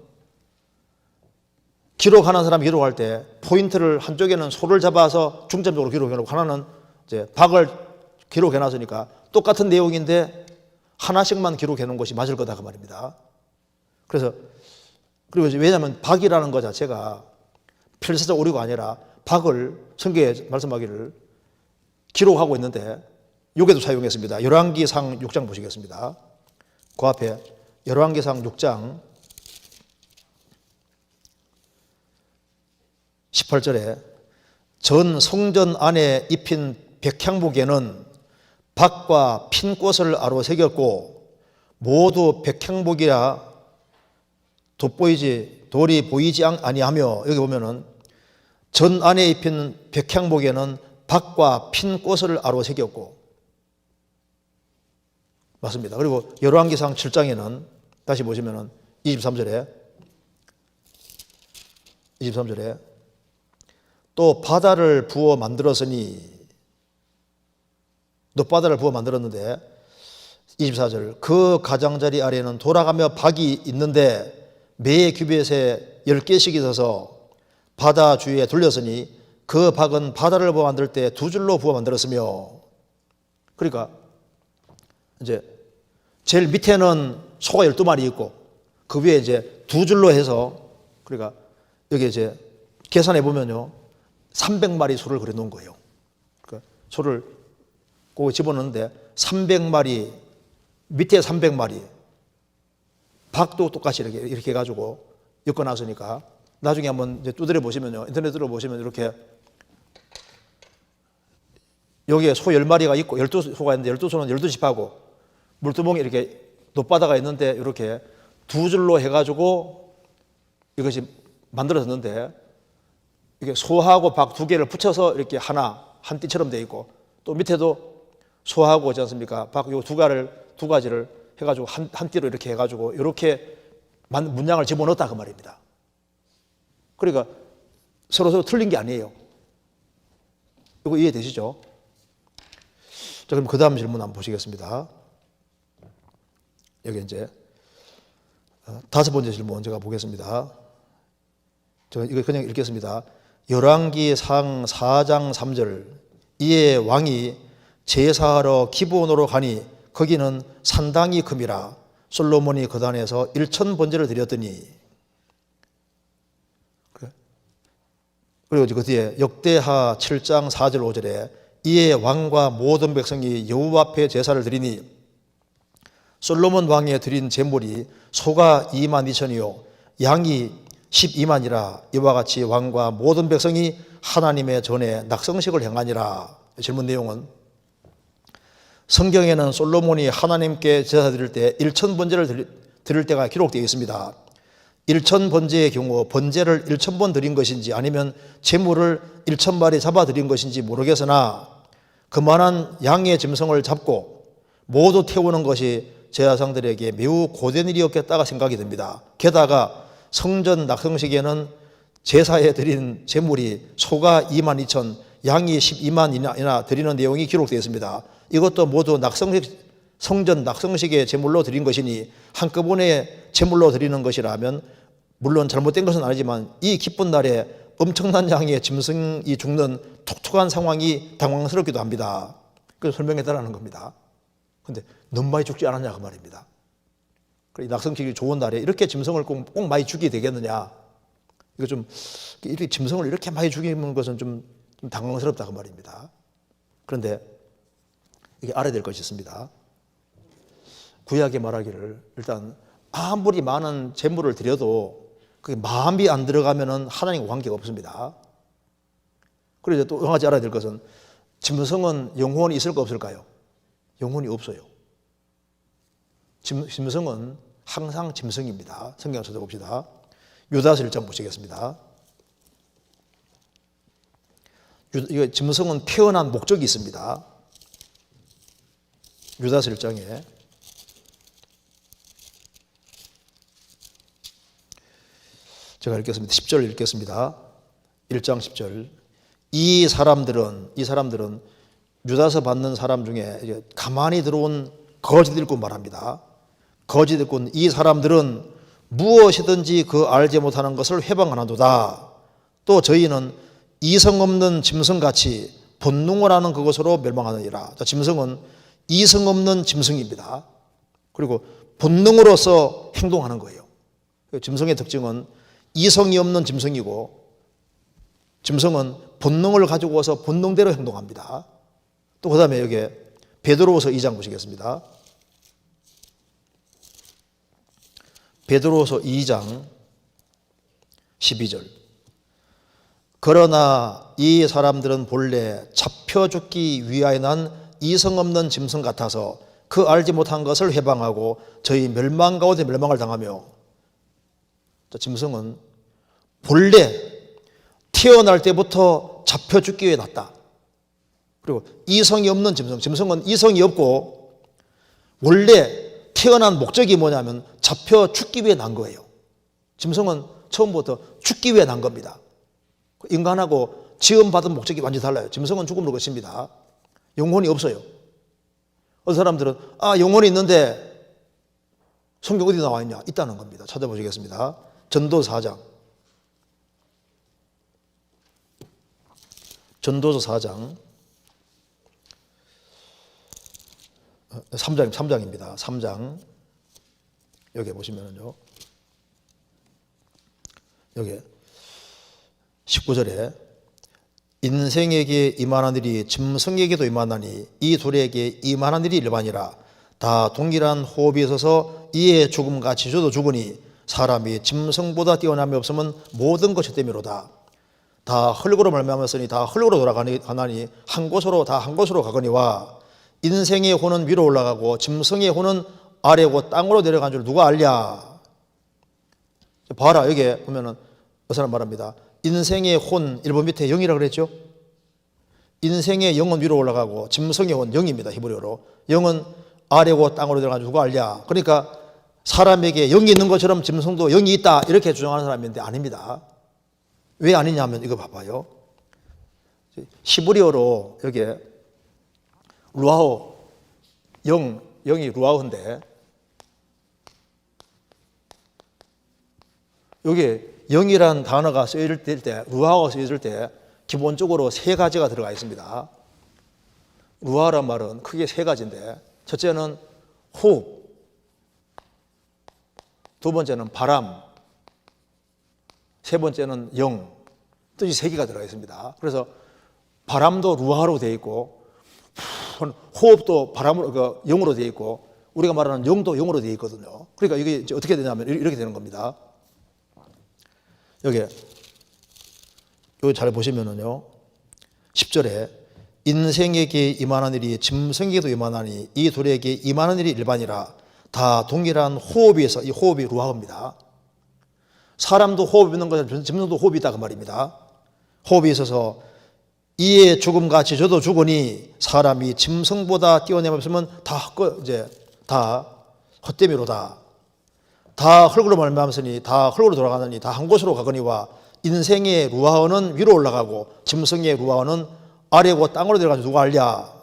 [SPEAKER 1] 기록하는 사람이 기록할 때 포인트를 한쪽에는 소를 잡아서 중점적으로 기록해놓고 하나는 이제 박을 기록해놨으니까 똑같은 내용인데 하나씩만 기록해놓은 것이 맞을 거다 그 말입니다. 그래서 그리고 이제 왜냐하면 박이라는 것 자체가 필사적 오류가 아니라 박을 성경에 말씀하기를 기록하고 있는데 여기도 사용했습니다. 열왕기상 6장 보시겠습니다. 그 앞에 열왕기상 6장 18절에 전 성전 안에 입힌 백향복에는 박과 핀꽃을 아로새겼고 모두 백향복이라 돌이 보이지 아니하며 여기 보면은 전 안에 입힌 백향복에는 박과 핀꽃을 아로새겼고 맞습니다. 그리고 열왕기상 7장에는 다시 보시면은 23절에 또 바다를 부어 만들었으니 놋바다를 부어 만들었는데 24절 그 가장자리 아래에는 돌아가며 박이 있는데 매 규빗에 10개씩 있어서 바다 주위에 둘렸으니 그 박은 바다를 부어 만들 때 두 줄로 부어 만들었으며 그러니까 이제 제일 밑에는 소가 12마리 있고 그 위에 이제 두 줄로 해서 그러니까 여기 이제 계산해 보면요 300마리 소를 그려 놓은 거예요. 그러니까 소를 꼭 집어넣는데 300마리 밑에 300마리 박도 똑같이 이렇게 해가지고 엮어놨으니까 나중에 한번 이제 두드려 보시면요 인터넷으로 보시면 이렇게 여기에 소 10마리가 있고 12소가 있는데 12소는 12집 하고 물두멍이 이렇게 놋바다가 있는데 이렇게 두 줄로 해가지고 이것이 만들어졌는데 이게 소하고 박 두 개를 붙여서 이렇게 한 띠처럼 되어 있고 또 밑에도 소하고 있지 않습니까? 박 요 두 가지를 해가지고 한 띠로 이렇게 해가지고 이렇게 문양을 집어넣었다 그 말입니다. 그러니까 서로 틀린 게 아니에요. 이거 이해되시죠? 자, 그럼 그 다음 질문 한번 보시겠습니다. 여기 이제 5번째 질문 제가 보겠습니다. 제가 이거 그냥 읽겠습니다. 열왕기상 4장 3절 이에 왕이 제사하러 기브온으로 가니 거기는 산당이 큼이라 솔로몬이 거단에서 1000번제를 드렸더니 그리고 그 뒤에 역대하 7장 4절 5절에 이에 왕과 모든 백성이 여호와 앞에 제사를 드리니 솔로몬 왕이 드린 제물이 소가 2만 2천이요 양이 12만이라 이와 같이 왕과 모든 백성이 하나님의 전에 낙성식을 행하니라. 질문 내용은 성경에는 솔로몬이 하나님께 제사 드릴 때 1000번제를 드릴 때가 기록되어 있습니다. 1000번제의 경우 번제를 1000번 드린 것인지 아니면 제물을 1000마리 잡아 드린 것인지 모르겠으나 그만한 양의 짐승을 잡고 모두 태우는 것이 제사장들에게 매우 고된 일이었겠다가 생각이 듭니다. 게다가 성전 낙성식에는 제사에 드린 제물이 소가 2만 2천, 양이 12만이나 드리는 내용이 기록되어 있습니다. 이것도 모두 성전 낙성식의 제물로 드린 것이니 한꺼번에 제물로 드리는 것이라면 물론 잘못된 것은 아니지만 이 기쁜 날에 엄청난 양의 짐승이 죽는 독특한 상황이 당황스럽기도 합니다. 그래서 설명했다라는 겁니다. 그런데 너무 많이 죽지 않았냐 그 말입니다. 낙성식이 좋은 날에 이렇게 짐승을 꼭 많이 죽이게 되겠느냐. 이거 좀 이렇게 짐승을 이렇게 많이 죽이는 것은 좀 당황스럽다 그 말입니다. 그런데 이게 알아야 될 것이 있습니다. 구약에 말하기를 일단 아무리 많은 재물을 드려도 그게 마음이 안 들어가면은 하나님과 관계가 없습니다. 그래서 또 한 가지 알아야 될 것은 짐승은 영혼이 있을까 없을까요? 영혼이 없어요. 짐승은 항상 짐승입니다. 성경 찾아봅시다. 유다서 1장 보시겠습니다. 이거 짐승은 태어난 목적이 있습니다. 유다서 1장에 제가 읽겠습니다. 10절 읽겠습니다. 1장 10절. 이 사람들은 유다서 받는 사람 중에 가만히 들어온 거짓 일꾼 말합니다. 거짓 일꾼 이 사람들은 무엇이든지 그 알지 못하는 것을 회방하나도다. 또 저희는 이성 없는 짐승같이 본능을 하는 그것으로 멸망하느니라. 짐승은 이성 없는 짐승입니다. 그리고 본능으로서 행동하는 거예요. 짐승의 특징은 이성이 없는 짐승이고 짐승은 본능을 가지고 와서 본능대로 행동합니다. 또 그 다음에 여기 베드로후서 2장 보시겠습니다. 베드로후서 2장 12절. 그러나 이 사람들은 본래 잡혀 죽기 위하여 난 이성 없는 짐승 같아서 그 알지 못한 것을 회방하고 저희 멸망 가운데 멸망을 당하며. 짐승은 본래 태어날 때부터 잡혀 죽기 위해 났다. 그리고 이성이 없는 짐승은 이성이 없고 원래 태어난 목적이 뭐냐면 잡혀 죽기 위해 난 거예요. 짐승은 처음부터 죽기 위해 난 겁니다. 인간하고 지음받은 목적이 완전히 달라요. 짐승은 죽음으로 것입니다. 영혼이 없어요. 어떤 사람들은 영혼이 있는데 성경 어디 나와 있냐? 있다는 겁니다. 찾아보시겠습니다. 전도서 4장. 전도서 4장 3장입니다. 3장 여기 보시면은요. 여기 19절에 인생에게 임하는 일이 짐승에게도 임하나니 이 둘에게 임하는 일이 일반이라. 다 동일한 호흡이 있어서 이에 죽음같이 저도 죽으니 사람이 짐승보다 뛰어남이 없으면 모든 것이 됨이로다. 다 흙으로 말미암았으니 다 흙으로 돌아가나니 한 곳으로 다 한 곳으로 가거니와 인생의 혼은 위로 올라가고 짐승의 혼은 아래고 땅으로 내려간 줄 누가 알랴. 봐라, 여기 보면은 그 사람 말합니다. 인생의 혼, 일본 밑에 영이라고 그랬죠. 인생의 영은 위로 올라가고 짐승의 혼, 영입니다. 히브리어로. 영은 아래고 땅으로 내려간 줄 누가 알랴. 그러니까 사람에게 영이 있는 것처럼 짐승도 영이 있다 이렇게 주장하는 사람인데 아닙니다. 왜 아니냐면 이거 봐봐요. 히브리어로 여기에 루아호, 영이 루아호인데 여기 영이란 단어가 쓰여질 때, 루아호가 쓰여질 때 기본적으로 세 가지가 들어가 있습니다. 루아란 말은 크게 세 가지인데 첫째는 호흡, 두 번째는 바람, 세 번째는 영, 뜻이 세 개가 들어가 있습니다. 그래서 바람도 루아로 되어 있고 호흡도 바람으로, 영으로 되어 있고 우리가 말하는 영도 영으로 되어 있거든요. 그러니까 이게 이제 어떻게 되냐면 이렇게 되는 겁니다. 여기 잘 보시면은요. 10절에 인생에게 임하는 일이 짐승에게도 임하나니 이 둘에게 임하는 일이 일반이라. 다 동일한 호흡에서 이 호흡이 루아입니다. 사람도 호흡이 있는 것처럼 짐승도 호흡이 있다 그 말입니다. 호흡이 있어서 이에 죽음같이 저도 죽으니 사람이 짐승보다 뛰어남이 없으면 다 헛되미로다. 다 흙으로 말미암으니 다 흙으로 돌아가느니 다 한 곳으로 가거니와 인생의 루아어는 위로 올라가고 짐승의 루아어는 아래고 땅으로 내려가서 누가 알랴.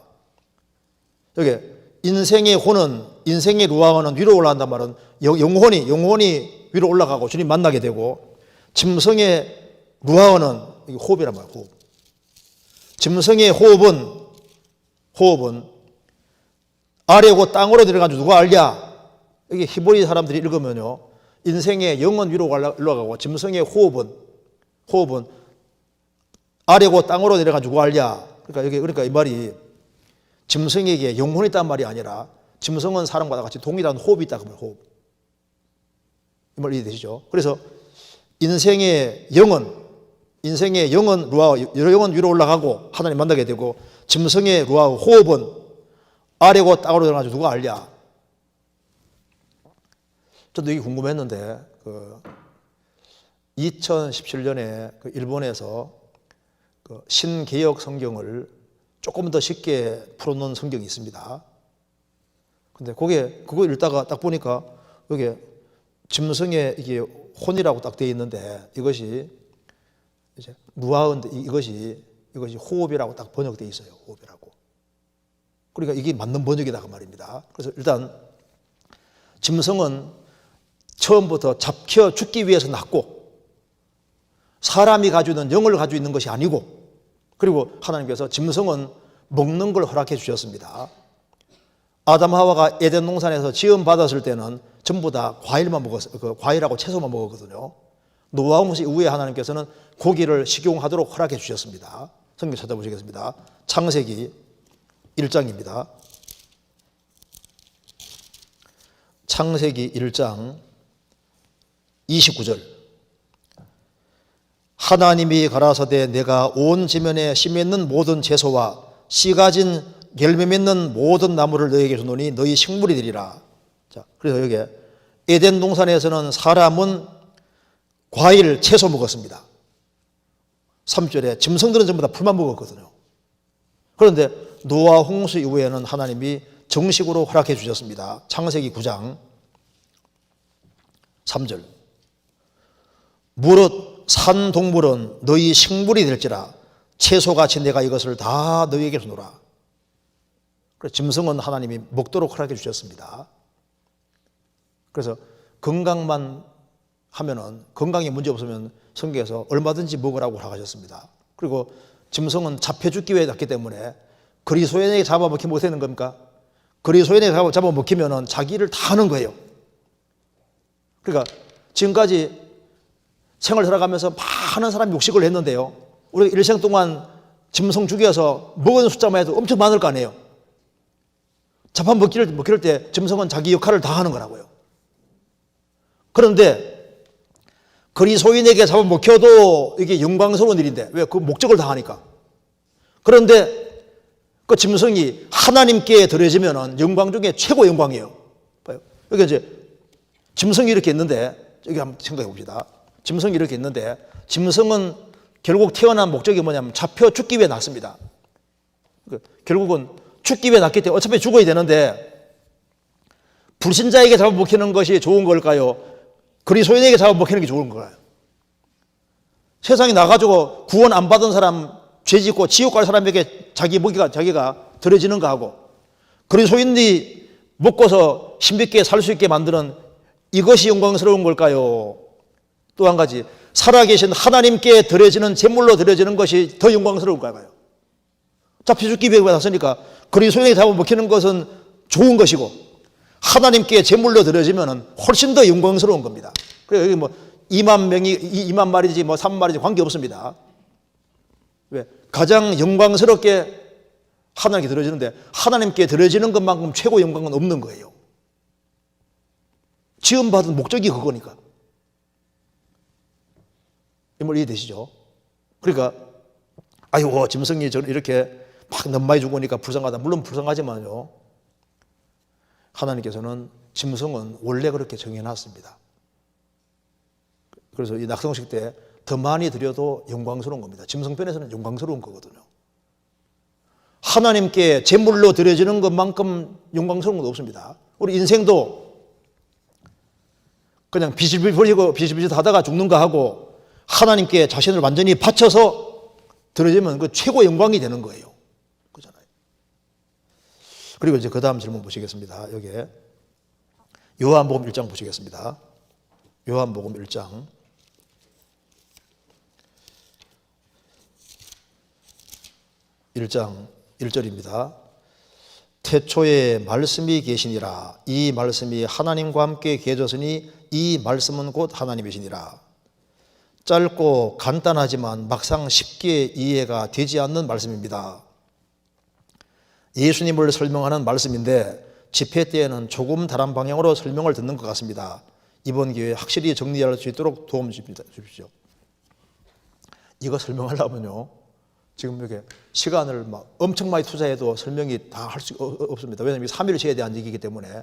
[SPEAKER 1] 여기 인생의 혼은 인생의 루아어는 위로 올라간단 말은 영혼이 위로 올라가고 주님 만나게 되고 짐승의 루아어는 호흡이란 말이에요. 호흡. 짐승의 호흡은 아래고 땅으로 내려가서 누가 알랴. 여기 히브리 사람들이 읽으면요. 인생의 영은 위로 올라가고 짐승의 호흡은 아래고 땅으로 내려가서 누가 알랴. 그러니까 이 말이 짐승에게 영혼이 있단 말이 아니라 짐승은 사람과 같이 동일한 호흡이 있다. 그러면 호흡. 이 말 이해되시죠? 그래서 인생의 영은 루아, 여러 영은 위로 올라가고 하나님 만나게 되고 짐승의 루아 호흡은 아래고 땅으로 들어가서 누가 알냐? 저도 이게 궁금했는데 2017년에 일본에서 신개역 성경을 조금 더 쉽게 풀어놓은 성경이 있습니다. 근데 그거 읽다가 딱 보니까 여기 짐승의 이게 혼이라고 딱 되어 있는데 이것이 이제 루아인데 이것이 호흡이라고 딱 번역되어 있어요. 호흡이라고. 그러니까 이게 맞는 번역이다 그 말입니다. 그래서 일단 짐승은 처음부터 잡혀 죽기 위해서 났고 사람이 가지고 있는 영을 가지고 있는 것이 아니고 그리고 하나님께서 짐승은 먹는 걸 허락해 주셨습니다. 아담 하와가 에덴 동산에서 지음 받았을 때는 전부 다 과일만 먹었어요. 과일하고 채소만 먹었거든요. 노아 홍수 이후에 하나님께서는 고기를 식용하도록 허락해 주셨습니다. 성경 찾아보시겠습니다. 창세기 1장입니다. 창세기 1장 29절. 하나님이 가라사대 내가 온 지면에 씨 맺는 모든 채소와 씨 가진 열매 맺는 모든 나무를 너에게 주노니 너희 식물이 되리라. 자, 그래서 여기 에덴 동산에서는 사람은 과일, 채소 먹었습니다. 3절에 짐승들은 전부 다 풀만 먹었거든요. 그런데 노아 홍수 이후에는 하나님이 정식으로 허락해 주셨습니다. 창세기 9장 3절. 무릇 산 동물은 너희 식물이 될지라 채소같이 내가 이것을 다 너희에게 주노라. 그래서 짐승은 하나님이 먹도록 허락해 주셨습니다. 그래서 건강만 하면은 건강에 문제 없으면 성경에서 얼마든지 먹으라고 허락하셨습니다. 그리고 짐승은 잡혀 죽기 위해 났기 때문에 그리스도인에게 잡아먹히면 어떻게 되는 겁니까? 그리스도인에게 잡아먹히면은 자기를 다 하는 거예요. 그러니까 지금까지 생을 살아가면서 많은 사람이 육식을 했는데요. 우리가 일생 동안 짐승 죽여서 먹은 숫자만 해도 엄청 많을 거 아니에요. 잡아먹힐 때 짐승은 자기 역할을 다 하는 거라고요. 그런데 그리스도인에게 잡아먹혀도 이게 영광스러운 일인데 왜? 그 목적을 다 하니까. 그런데 그 짐승이 하나님께 드려지면은 영광 중에 최고 영광이에요. 봐요. 여기 이제 짐승이 이렇게 있는데 여기 한번 생각해 봅시다. 짐승이 이렇게 있는데 짐승은 결국 태어난 목적이 뭐냐면 잡혀 죽기 위해 났습니다. 결국은 죽기 위해 났기 때문에 어차피 죽어야 되는데 불신자에게 잡아먹히는 것이 좋은 걸까요? 그리스도인에게 잡아먹히는 게 좋은 걸까요? 세상에 나가지고 구원 안 받은 사람, 죄 짓고 지옥 갈 사람에게 자기 먹이가 자기가 들어지는 거하고 그리스도인이 먹고서 힘있게 살 수 있게 만드는 이것이 영광스러운 걸까요? 또 한 가지, 살아계신 하나님께 드려지는 제물로 드려지는 것이 더 영광스러울까요? 잡혀 죽기 위해 왔으니까 그리스도인에게 잡아먹히는 것은 좋은 것이고 하나님께 제물로 드려지면 훨씬 더 영광스러운 겁니다. 그래서 여기 2만 명이 2만 마리지 3마리지 관계없습니다. 왜? 가장 영광스럽게 하나님께 드려지는데 하나님께 드려지는 것만큼 최고 영광은 없는 거예요. 지음받은 목적이 그거니까. 이 말 이해되시죠? 그러니까 아이고 짐승이 저를 이렇게 막 너무 많이 죽으니까 불쌍하다. 물론 불쌍하지만요. 하나님께서는 짐승은 원래 그렇게 정해놨습니다. 그래서 이 낙성식 때 더 많이 드려도 영광스러운 겁니다. 짐승편에서는 영광스러운 거거든요. 하나님께 제물로 드려지는 것만큼 영광스러운 건 없습니다. 우리 인생도 그냥 비실비실 하다가 죽는 거 하고 하나님께 자신을 완전히 바쳐서 드려지면 그 최고 영광이 되는 거예요. 그잖아요. 그리고 이제 그 다음 질문 보시겠습니다. 여기에 요한복음 1장 보시겠습니다. 요한복음 1장 1장 1절입니다. 태초에 말씀이 계시니라. 이 말씀이 하나님과 함께 계셨으니 이 말씀은 곧 하나님이시니라. 짧고 간단하지만 막상 쉽게 이해가 되지 않는 말씀입니다. 예수님을 설명하는 말씀인데 집회 때에는 조금 다른 방향으로 설명을 듣는 것 같습니다. 이번 기회에 확실히 정리할 수 있도록 도움 주십시오. 이거 설명하려면요, 지금 이렇게 시간을 막 엄청 많이 투자해도 설명이 다 할 수 없습니다. 왜냐하면 3일체에 대한 얘기이기 때문에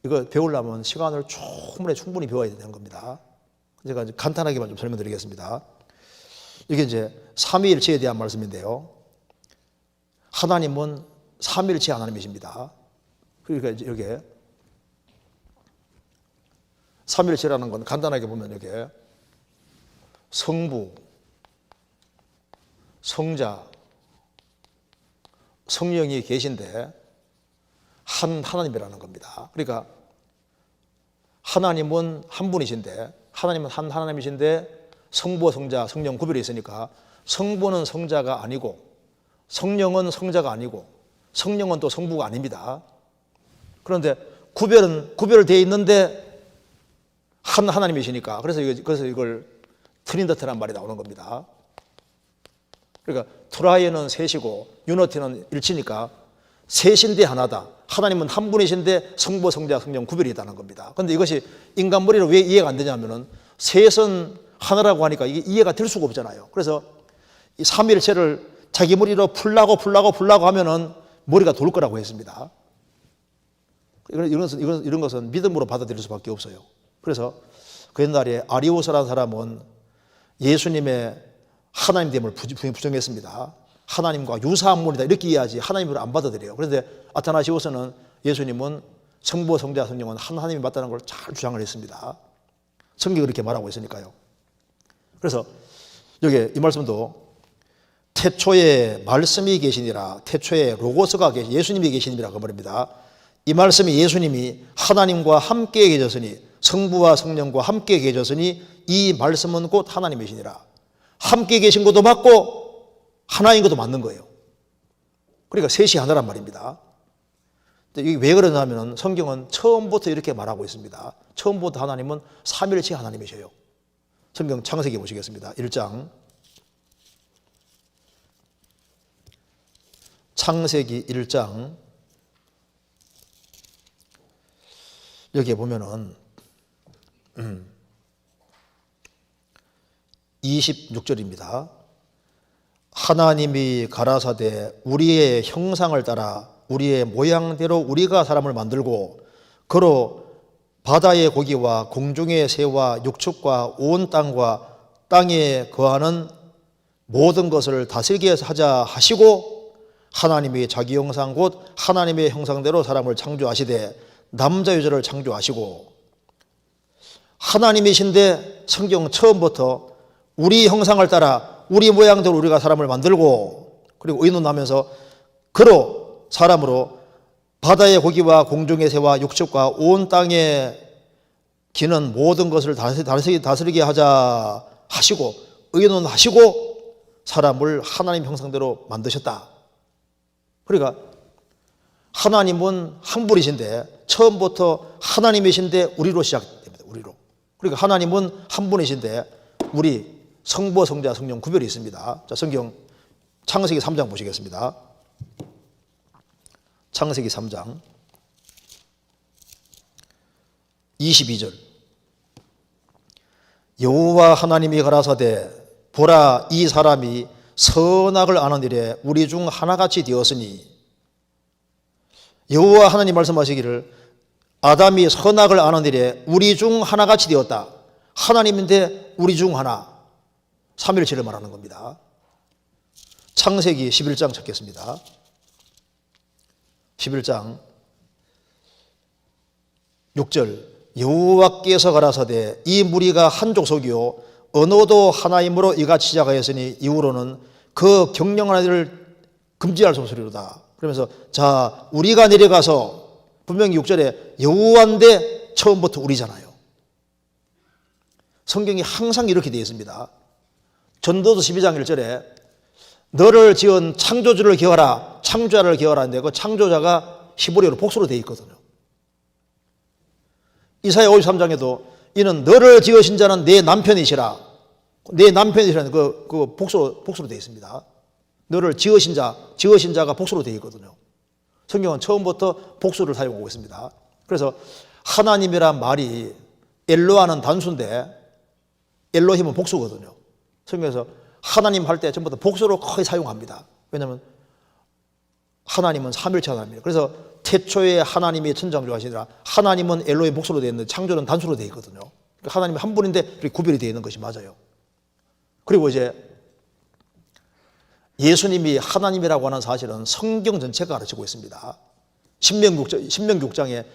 [SPEAKER 1] 이거 배우려면 시간을 충분히 배워야 되는 겁니다. 제가 간단하게만 좀 설명드리겠습니다. 이게 이제 삼위일체에 대한 말씀인데요. 하나님은 삼위일체 하나님이십니다. 그러니까 이제 여기에 삼위일체라는 건 간단하게 보면 이렇게 성부, 성자, 성령이 계신데 한 하나님이라는 겁니다. 그러니까 하나님은 한 분이신데, 하나님은 한 하나님이신데 성부, 성자, 성령 구별이 있으니까 성부는 성자가 아니고 성령은 성자가 아니고 성령은 또 성부가 아닙니다. 그런데 구별되어 있는데 한 하나님이시니까 그래서 이걸 트린더트란 말이 나오는 겁니다. 그러니까 트라이는 셋이고 유너티는 일치니까 셋인데 하나다. 하나님은 한 분이신데 성부, 성자, 성령 구별이 있다는 겁니다. 그런데 이것이 인간 머리로 왜 이해가 안 되냐면은 셋은 하나라고 하니까 이게 이해가 될 수가 없잖아요. 그래서 이 삼위일체를 자기 머리로 풀라고 하면은 머리가 돌 거라고 했습니다. 이런 것은 믿음으로 받아들일 수밖에 없어요. 그래서 그 옛날에 아리오스라는 사람은 예수님의 하나님됨을 부정했습니다. 하나님과 유사한 분이다 이렇게 이해하지 하나님으로 안 받아들여요. 그런데 아타나시오스는 예수님은 성부, 성자, 성령은 한 하나님이 맞다는 걸 잘 주장을 했습니다. 성경이 그렇게 말하고 있으니까요. 그래서 여기 이 말씀도 태초에 말씀이 계시니라, 태초에 로고스가 예수님이 계시니라고 말입니다. 이 말씀이 예수님이 하나님과 함께 계셨으니, 성부와 성령과 함께 계셨으니 이 말씀은 곧 하나님이시니라. 함께 계신 것도 맞고 하나인 것도 맞는 거예요. 그러니까 셋이 하나란 말입니다. 이게 왜 그러냐면 성경은 처음부터 이렇게 말하고 있습니다. 처음부터 하나님은 삼위일체 하나님이셔요. 성경 창세기 보시겠습니다. 1장 창세기 1장 여기에 보면은 26절입니다. 하나님이 가라사대 우리의 형상을 따라 우리의 모양대로 우리가 사람을 만들고 그로 바다의 고기와 공중의 새와 육축과 온 땅과 땅에 거하는 모든 것을 다스리게 하자 하시고 하나님이 자기 형상 곧 하나님의 형상대로 사람을 창조하시되 남자 여자를 창조하시고 하나님이신데 성경 처음부터 우리 형상을 따라 우리 모양대로 우리가 사람을 만들고 그리고 의논하면서 그로 사람으로 바다의 고기와 공중의 새와 육축과 온 땅에 기는 모든 것을 다스리게 하자 하시고 의논하시고 사람을 하나님 형상대로 만드셨다. 그러니까 하나님은 한 분이신데 처음부터 하나님이신데 우리로 시작됩니다. 우리로. 그러니까 하나님은 한 분이신데 우리 성부, 성자, 성령 구별이 있습니다. 자, 성경 창세기 3장 보시겠습니다. 창세기 3장 22절 여호와 하나님이 가라사대 보라 이 사람이 선악을 아는 일에 우리 중 하나같이 되었으니 여호와 하나님 말씀하시기를 아담이 선악을 아는 일에 우리 중 하나같이 되었다. 하나님인데 우리 중 하나. 삼위일체를 말하는 겁니다. 창세기 11장 찾겠습니다. 11장 6절 여호와께서 가라사대 이 무리가 한 족속이요 언어도 하나이므로 이같이 시작하였으니 이후로는 그 경영하는 일을 금지할 소리로다. 그러면서 자 우리가 내려가서 분명히 6절에 여호와인데 처음부터 우리잖아요. 성경이 항상 이렇게 되어 있습니다. 전도서 12장 1절에 너를 지은 창조주를 기어하라 창조자를 기어하라 하는데 그 창조자가 히브리어로 복수로 되어 있거든요. 이사야 53장에도 이는 너를 지으신 자는 내 남편이시라 내 남편이시라는 그 복수로 되어 있습니다. 너를 지으신 자가 복수로 되어 있거든요. 성경은 처음부터 복수를 사용하고 있습니다. 그래서 하나님이란 말이 엘로하는 단수인데 엘로힘은 복수거든요. 성경에서 하나님 할 때 전부 다 복수로 거의 사용합니다. 왜냐하면 하나님은 삼일체 하나님입니다. 그래서 태초에 하나님이 천장조하시니라 하나님은 엘로힘 복수로 되어 있는데 창조는 단수로 되어 있거든요. 그러니까 하나님이 한 분인데 이렇게 구별이 되어 있는 것이 맞아요. 그리고 이제 예수님이 하나님이라고 하는 사실은 성경 전체가 가르치고 있습니다. 신명기 6장에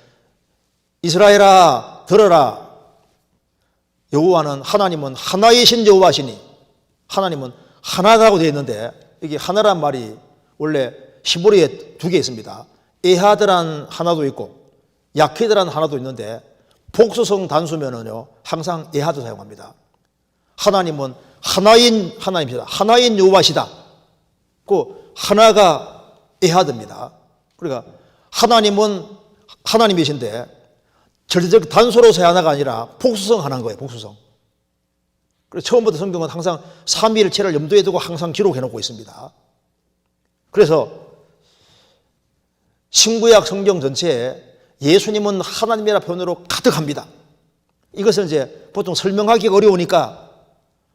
[SPEAKER 1] 이스라엘아 들어라. 여호와는 하나님은 하나이신 여호와시니 하나님은 하나라고 되어 있는데 이게 하나란 말이 원래 히브리에 두 개 있습니다. 에하드란 하나도 있고 야키드란 하나도 있는데 복수성 단수면은요 항상 에하드 사용합니다. 하나님은 하나인 하나님이시다. 하나인 여호와시다. 그 하나가 에하드입니다. 그러니까 하나님은 하나님이신데 절대적 단수로서의 하나가 아니라 복수성 하나인 거예요. 복수성. 그래서 처음부터 성경은 항상 삼위일체를 염두에 두고 항상 기록해 놓고 있습니다. 그래서 신구약 성경 전체에 예수님은 하나님이라 표현으로 가득합니다. 이것을 이제 보통 설명하기가 어려우니까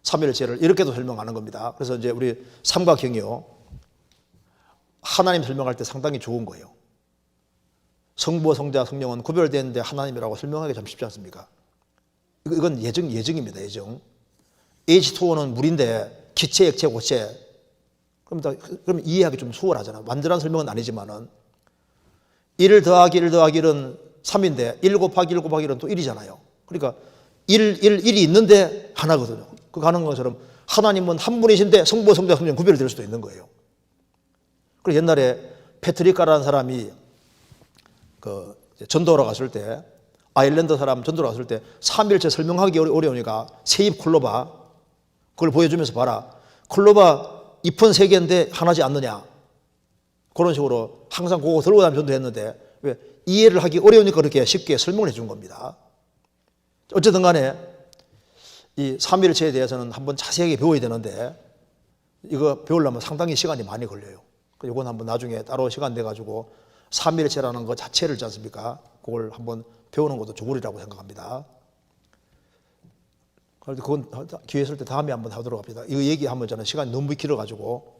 [SPEAKER 1] 삼위일체를 이렇게도 설명하는 겁니다. 그래서 이제 우리 삼각형이요. 하나님 설명할 때 상당히 좋은 거예요. 성부, 성자, 성령은 구별되는데 하나님이라고 설명하기 참 쉽지 않습니까? 이건 예정입니다. 예정. H2O는 물인데 기체, 액체, 고체. 그럼 이해하기 좀 수월하잖아요. 완전한 설명은 아니지만은 1 더하기 1 더하기 1은 3인데 1 곱하기 1 곱하기 1은 또 1이잖아요. 그러니까 1이 있는데 하나거든요. 그 가는 것처럼 하나님은 한 분이신데 성부, 성자, 성령 구별이 될 수도 있는 거예요. 그리고 옛날에 페트리카라는 사람이 그 전도로 갔을 때 아일랜드 사람 전도로 갔을 때 삼일체 설명하기 어려우니까 세입 클로바 그걸 보여주면서 봐라. 클로바 잎은 3개인데 하나지 않느냐. 그런 식으로 항상 그거 들고 다니면서 전도했는데 왜 이해를 하기 어려우니까 그렇게 쉽게 설명을 해준 겁니다. 어쨌든 간에 이 삼일체에 대해서는 한번 자세하게 배워야 되는데 이거 배우려면 상당히 시간이 많이 걸려요. 이건 한번 나중에 따로 시간 내가지고 삼일체라는 것 자체를 있지 않습니까? 그걸 한번 배우는 것도 좋으리라고 생각합니다. 그런데 그건 기회 있을 때 다음에 한번 하도록 합니다. 이거 얘기하면 저는 시간이 너무 길어가지고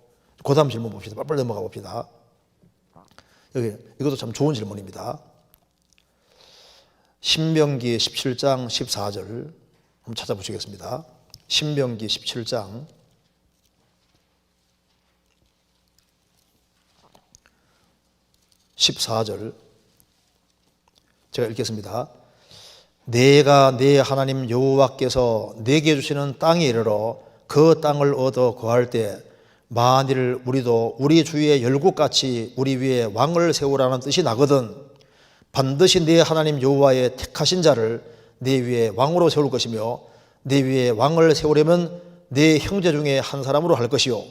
[SPEAKER 1] 그 다음 질문 봅시다. 빨리 넘어가 봅시다. 이것도 참 좋은 질문입니다. 신명기 17장 14절 한번 찾아보시겠습니다. 신명기 17장 14절 제가 읽겠습니다. 내가 내 하나님 여호와께서 내게 주시는 땅에 이르러 그 땅을 얻어 거할 때 만일 우리도 우리 주의 열국같이 우리 위에 왕을 세우라는 뜻이 나거든 반드시 내 하나님 여호와의 택하신 자를 내 위에 왕으로 세울 것이며 내 위에 왕을 세우려면 내 형제 중에 한 사람으로 할 것이요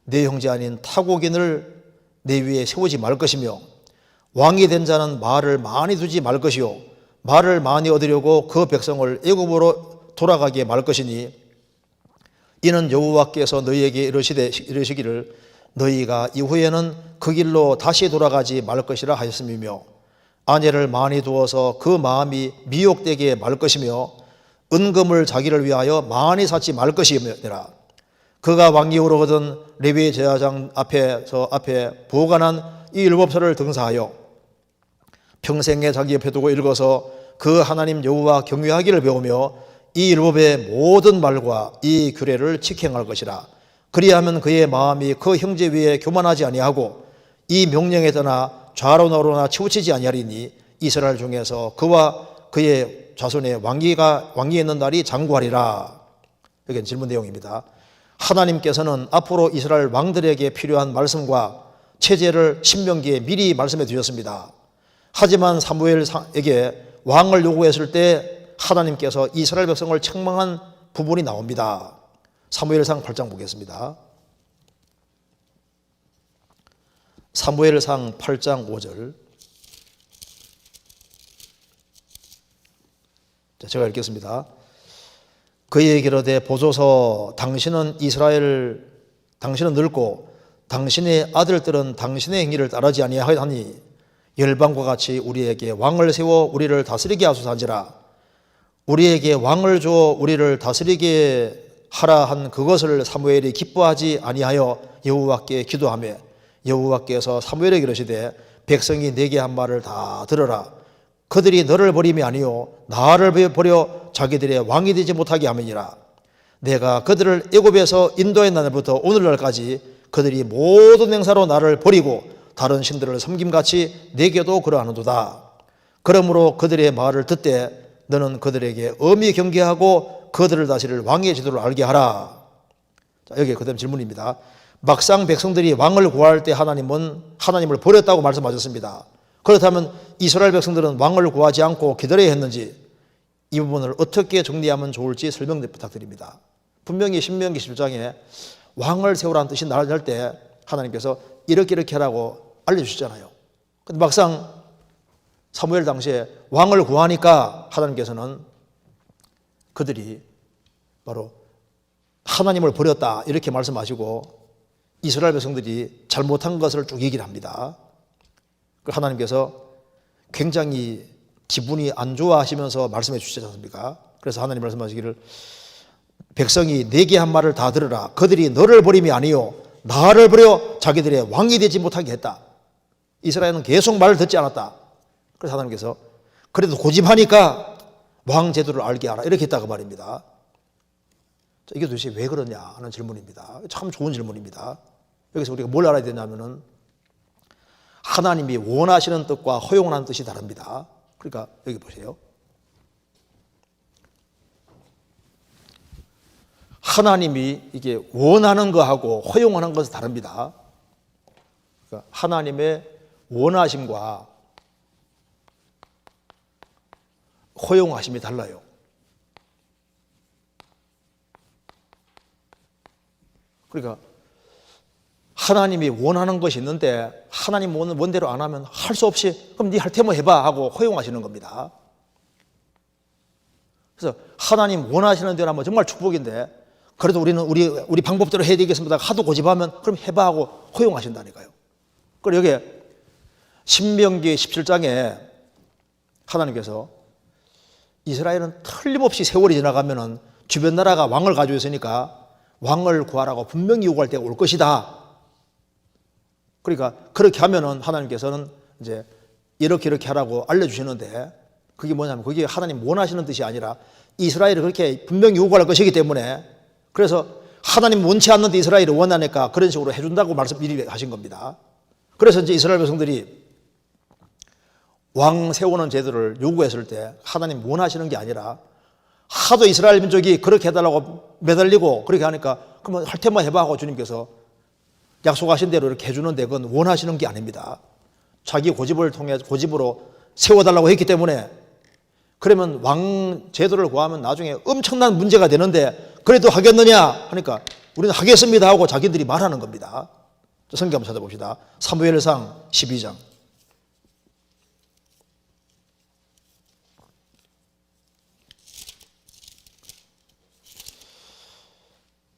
[SPEAKER 1] 내 형제 아닌 타국인을 내 위에 세우지 말 것이며 왕이 된 자는 말을 많이 두지 말 것이요 말을 많이 얻으려고 그 백성을 애굽으로 돌아가게 말 것이니 이는 여호와께서 너희에게 이르시기를 너희가 이후에는 그 길로 다시 돌아가지 말 것이라 하였음이며 아내를 많이 두어서 그 마음이 미혹되게 말 것이며 은금을 자기를 위하여 많이 쌓지 말 것이니라. 그가 왕이 오르거든 레위 제사장 앞에 보관한 이 율법서를 등사하여 평생에 자기 옆에 두고 읽어서 그 하나님 여호와 경외하기를 배우며 이 율법의 모든 말과 이 규례를 지켜갈 것이라. 그리하면 그의 마음이 그 형제 위에 교만하지 아니하고 이 명령에 떠나 좌로나 우로나 치우치지 아니하리니 이스라엘 중에서 그와 그의 자손의 왕이 있는 날이 장구하리라. 이게 질문 내용입니다. 하나님께서는 앞으로 이스라엘 왕들에게 필요한 말씀과 체제를 신명기에 미리 말씀해 주셨습니다. 하지만 사무엘에게 왕을 요구했을 때 하나님께서 이스라엘 백성을 책망한 부분이 나옵니다. 사무엘상 8장 보겠습니다. 사무엘상 8장 5절 제가 읽겠습니다. 그에게 이르되 보소서 당신은 늙고 당신의 아들들은 당신의 행위를 따르지 아니하니 열방과 같이 우리에게 왕을 세워 우리를 다스리게 하소서한지라. 우리에게 왕을 주어 우리를 다스리게 하라 한 그것을 사무엘이 기뻐하지 아니하여 여호와께 기도하며 여호와께서 사무엘에게 이르시되 백성이 내게 한 말을 다 들으라. 그들이 너를 버림이 아니요 나를 버려 자기들의 왕이 되지 못하게 하느니라. 내가 그들을 애굽에서 인도해 날부터 오늘날까지 그들이 모든 행사로 나를 버리고 다른 신들을 섬김같이 내게도 그러하는도다. 그러므로 그들의 말을 듣되 너는 그들에게 엄히 경계하고 그들을 다스릴 왕의 지도를 알게 하라. 자, 여기 그다음 질문입니다. 막상 백성들이 왕을 구할 때 하나님은 하나님을 버렸다고 말씀하셨습니다. 그렇다면 이스라엘 백성들은 왕을 구하지 않고 기다려야 했는지 이 부분을 어떻게 정리하면 좋을지 설명 부탁드립니다. 분명히 신명기 10장에 왕을 세우라는 뜻이 나올 때 하나님께서 이렇게 하라고 알려주시잖아요. 근데 막상 사무엘 당시에 왕을 구하니까 하나님께서는 그들이 바로 하나님을 버렸다 이렇게 말씀하시고 이스라엘 백성들이 잘못한 것을 쭉 얘기를 합니다. 하나님께서 굉장히 기분이 안 좋아하시면서 말씀해 주시지 않습니까? 그래서 하나님 말씀하시기를 백성이 내게 한 말을 다 들으라. 그들이 너를 버림이 아니요 나를 버려 자기들의 왕이 되지 못하게 했다. 이스라엘은 계속 말을 듣지 않았다. 그래서 하나님께서 그래도 고집하니까 왕 제도를 알게 하라 이렇게 했다고 말입니다. 이게 도대체 왜 그러냐 하는 질문입니다. 참 좋은 질문입니다. 여기서 우리가 뭘 알아야 되냐면은 하나님이 원하시는 뜻과 허용하는 뜻이 다릅니다. 그러니까 여기 보세요. 하나님이 이게 원하는 거하고 허용하는 것은 다릅니다. 그러니까 하나님의 원하심과 허용하심이 달라요. 그러니까 하나님이 원하는 것이 있는데 하나님 원대로 안 하면 할 수 없이 그럼 네 할 테면 해봐 하고 허용하시는 겁니다. 그래서 하나님 원하시는 대로 하면 정말 축복인데 그래도 우리는 우리 방법대로 해야 되겠습니다. 하도 고집하면 그럼 해봐 하고 허용하신다니까요. 그리고 여기 신명기 17장에 하나님께서 이스라엘은 틀림없이 세월이 지나가면은 주변 나라가 왕을 가지고 있으니까 왕을 구하라고 분명히 요구할 때가 올 것이다. 그러니까 그렇게 하면은 하나님께서는 이제 이렇게 하라고 알려주시는데 그게 뭐냐면 그게 하나님 원하시는 뜻이 아니라 이스라엘이 그렇게 분명히 요구할 것이기 때문에 그래서 하나님 원치 않는데 이스라엘이 원하니까 그런 식으로 해준다고 말씀 미리 하신 겁니다. 그래서 이제 이스라엘 백성들이 왕 세우는 제도를 요구했을 때 하나님 원하시는 게 아니라 하도 이스라엘 민족이 그렇게 해달라고 매달리고 그렇게 하니까 그러면 할 테만 해봐 하고 주님께서 약속하신 대로 이렇게 해주는데 그건 원하시는 게 아닙니다. 자기 고집을 통해 고집으로 세워달라고 했기 때문에 그러면 왕 제도를 구하면 나중에 엄청난 문제가 되는데 그래도 하겠느냐 하니까 우리는 하겠습니다 하고 자기들이 말하는 겁니다. 성경 한번 찾아봅시다. 사무엘상 12장.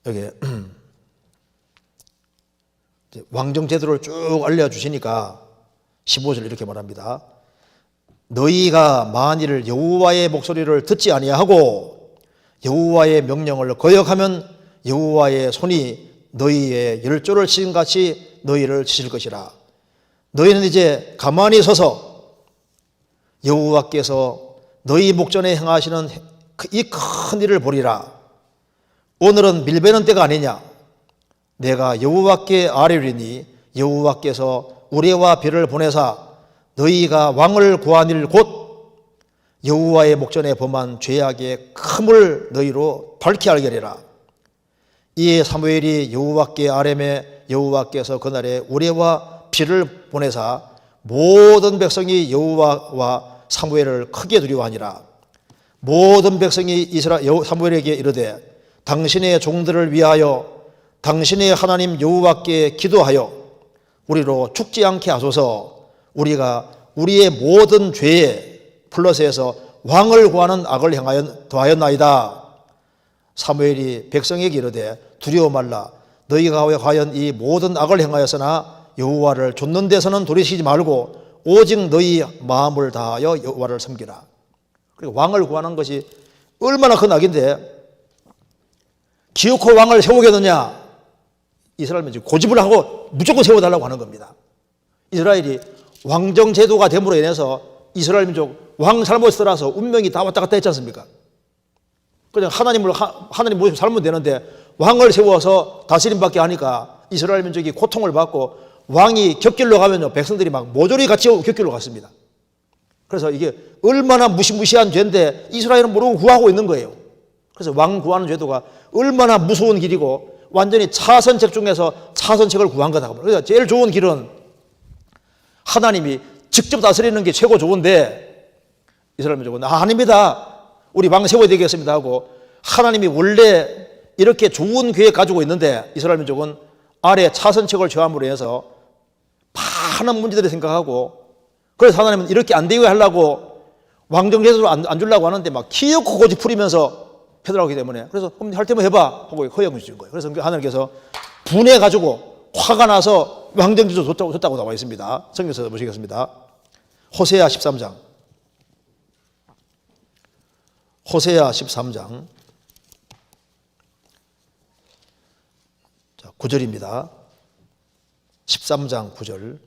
[SPEAKER 1] 여기 왕정 제도를 쭉 알려주시니까 15절 이렇게 말합니다. 너희가 만일 여호와의 목소리를 듣지 아니하고 여호와의 명령을 거역하면 여호와의 손이 너희의 열조를 치신 같이 너희를 치실 것이라. 너희는 이제 가만히 서서 여호와께서 너희 목전에 행하시는 이 큰 일을 보리라. 오늘은 밀베는 때가 아니냐. 내가 여호와께 아뢰리니 여호와께서 우레와 비를 보내사 너희가 왕을 구하니를 곧 여호와의 목전에 범한 죄악의 큼을 너희로 밝히 알게 하리라. 이에 사무엘이 여호와께 아뢰매 여호와께서 그날에 우레와 비를 보내사 모든 백성이 여호와와 사무엘을 크게 두려워하니라. 모든 백성이 사무엘에게 이르되 당신의 종들을 위하여 당신의 하나님 여호와께 기도하여 우리로 죽지 않게 하소서. 우리가 우리의 모든 죄에 플러스해서 왕을 구하는 악을 더하였나이다. 사무엘이 백성에게 이르되 두려워 말라. 너희가 과연 이 모든 악을 행하였으나 여호와를 좇는 데서는 돌이키지 말고 오직 너희 마음을 다하여 여호와를 섬기라. 그리고 왕을 구하는 것이 얼마나 큰 악인데 기어코 왕을 세우겠느냐? 이스라엘은 지금 고집을 하고 무조건 세워달라고 하는 겁니다. 이스라엘이 왕정 제도가 됨으로 인해서 이스라엘 민족 왕 잘못 떠나서 운명이 다 왔다 갔다 했지 않습니까? 그냥 하나님 모습 살면 되는데 왕을 세워서 다스림받게 하니까 이스라엘 민족이 고통을 받고 왕이 격길로 가면요 백성들이 막 모조리 같이 격길로 갔습니다. 그래서 이게 얼마나 무시무시한 죄인데 이스라엘은 모르고 구하고 있는 거예요. 그래서 왕 구하는 제도가 얼마나 무서운 길이고 완전히 차선책 중에서 차선책을 구한 거다. 그러니까 제일 좋은 길은 하나님이 직접 다스리는 게 최고 좋은데 이스라엘 민족은 아닙니다. 우리 왕 세워야 되겠습니다 하고 하나님이 원래 이렇게 좋은 계획 가지고 있는데 이스라엘 민족은 아래 차선책을 취함으로 해서 많은 문제들을 생각하고 그래서 하나님은 이렇게 안 되게 하려고 왕정제도를 안 주려고 하는데 막 기어코 고집 부리면서 해달라고 하기 때문에 그래서 그럼 할 때면 해봐 하고 허용해 주신 거예요. 그래서 하나님께서 분해가지고 화가 나서 왕정제도 줬다고 나와 있습니다. 성경에서 보시겠습니다. 호세아 13장 호세아 13장 9절입니다. 13장 9절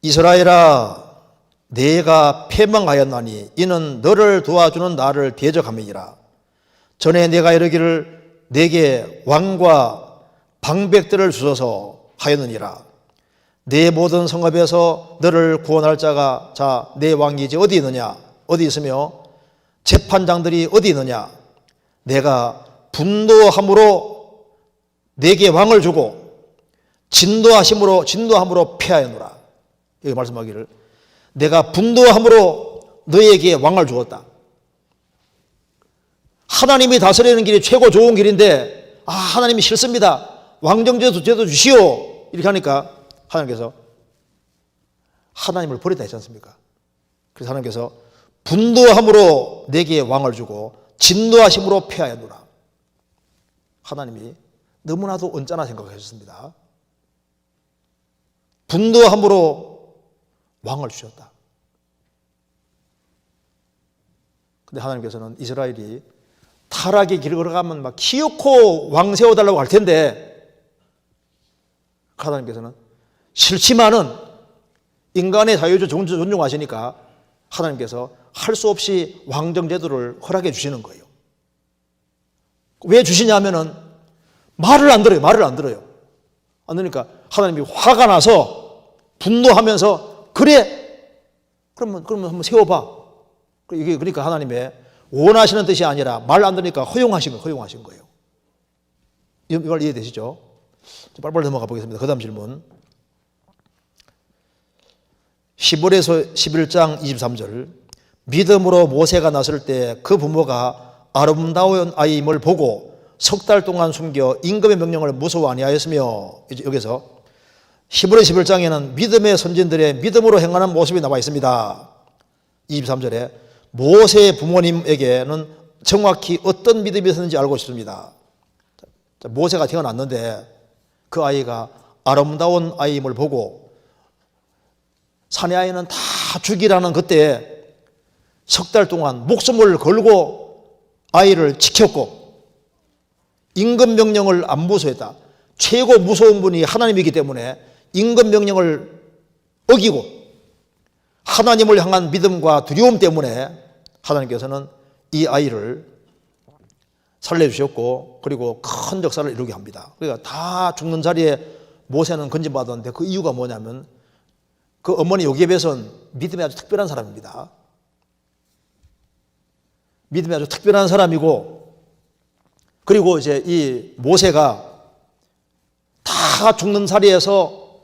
[SPEAKER 1] 이스라엘아 내가 패망하였나니 이는 너를 도와주는 나를 대적함이니라. 전에 내가 이르기를 내게 왕과 방백들을 주소서 하였느니라. 내 모든 성읍에서 너를 구원할 자가 내 왕이지 어디 있느냐? 어디 있으며 재판장들이 어디 있느냐? 내가 분노함으로 내게 왕을 주고 진노함으로 패하였노라. 여기 말씀하기를 내가 분노함으로 너에게 왕을 주었다. 하나님이 다스리는 길이 최고 좋은 길인데 하나님이 싫습니다. 왕정제도 주시오. 이렇게 하니까 하나님께서 하나님을 버렸다 했지 않습니까? 그래서 하나님께서 분노함으로 내게 왕을 주고 진노하심으로 패하였노라. 하나님이 너무나도 언짢아 생각하셨습니다. 분노함으로 왕을 주셨다. 근데 하나님께서는 이스라엘이 타락의 길을 걸어가면 막 기어코 왕 세워달라고 할 텐데 하나님께서는 싫지만은 인간의 자유를 존중하시니까 하나님께서 할 수 없이 왕정 제도를 허락해 주시는 거예요. 왜 주시냐면은 말을 안 들어요. 안 들으니까 하나님이 화가 나서 분노하면서 그래 그러면 한번 세워봐. 이게 그러니까 하나님의 원하시는 뜻이 아니라 말 안 들으니까 허용하신 거예요. 이걸 이해되시죠? 빨리빨리 넘어가 보겠습니다. 그 다음 질문. 10월에서 11장 23절 믿음으로 모세가 났을 때 그 부모가 아름다운 아이임을 보고 석 달 동안 숨겨 임금의 명령을 무서워 아니하였으며 여기서 10월의 11장에는 믿음의 선진들의 믿음으로 행하는 모습이 나와 있습니다. 23절에 모세의 부모님에게는 정확히 어떤 믿음이 있었는지 알고 싶습니다. 모세가 태어났는데 그 아이가 아름다운 아이임을 보고 사내 아이는 다 죽이라는 그때 석 달 동안 목숨을 걸고 아이를 지켰고 임금 명령을 안 무서워했다. 최고 무서운 분이 하나님이기 때문에 임금 명령을 어기고 하나님을 향한 믿음과 두려움 때문에 하나님께서는 이 아이를 살려주셨고 그리고 큰 역사를 이루게 합니다. 그러니까 다 죽는 자리에 모세는 건진받았는데 그 이유가 뭐냐면 그 어머니 요게벳은 믿음이 아주 특별한 사람입니다. 믿음이 아주 특별한 사람이고 그리고 이제 이 모세가 다 죽는 자리에서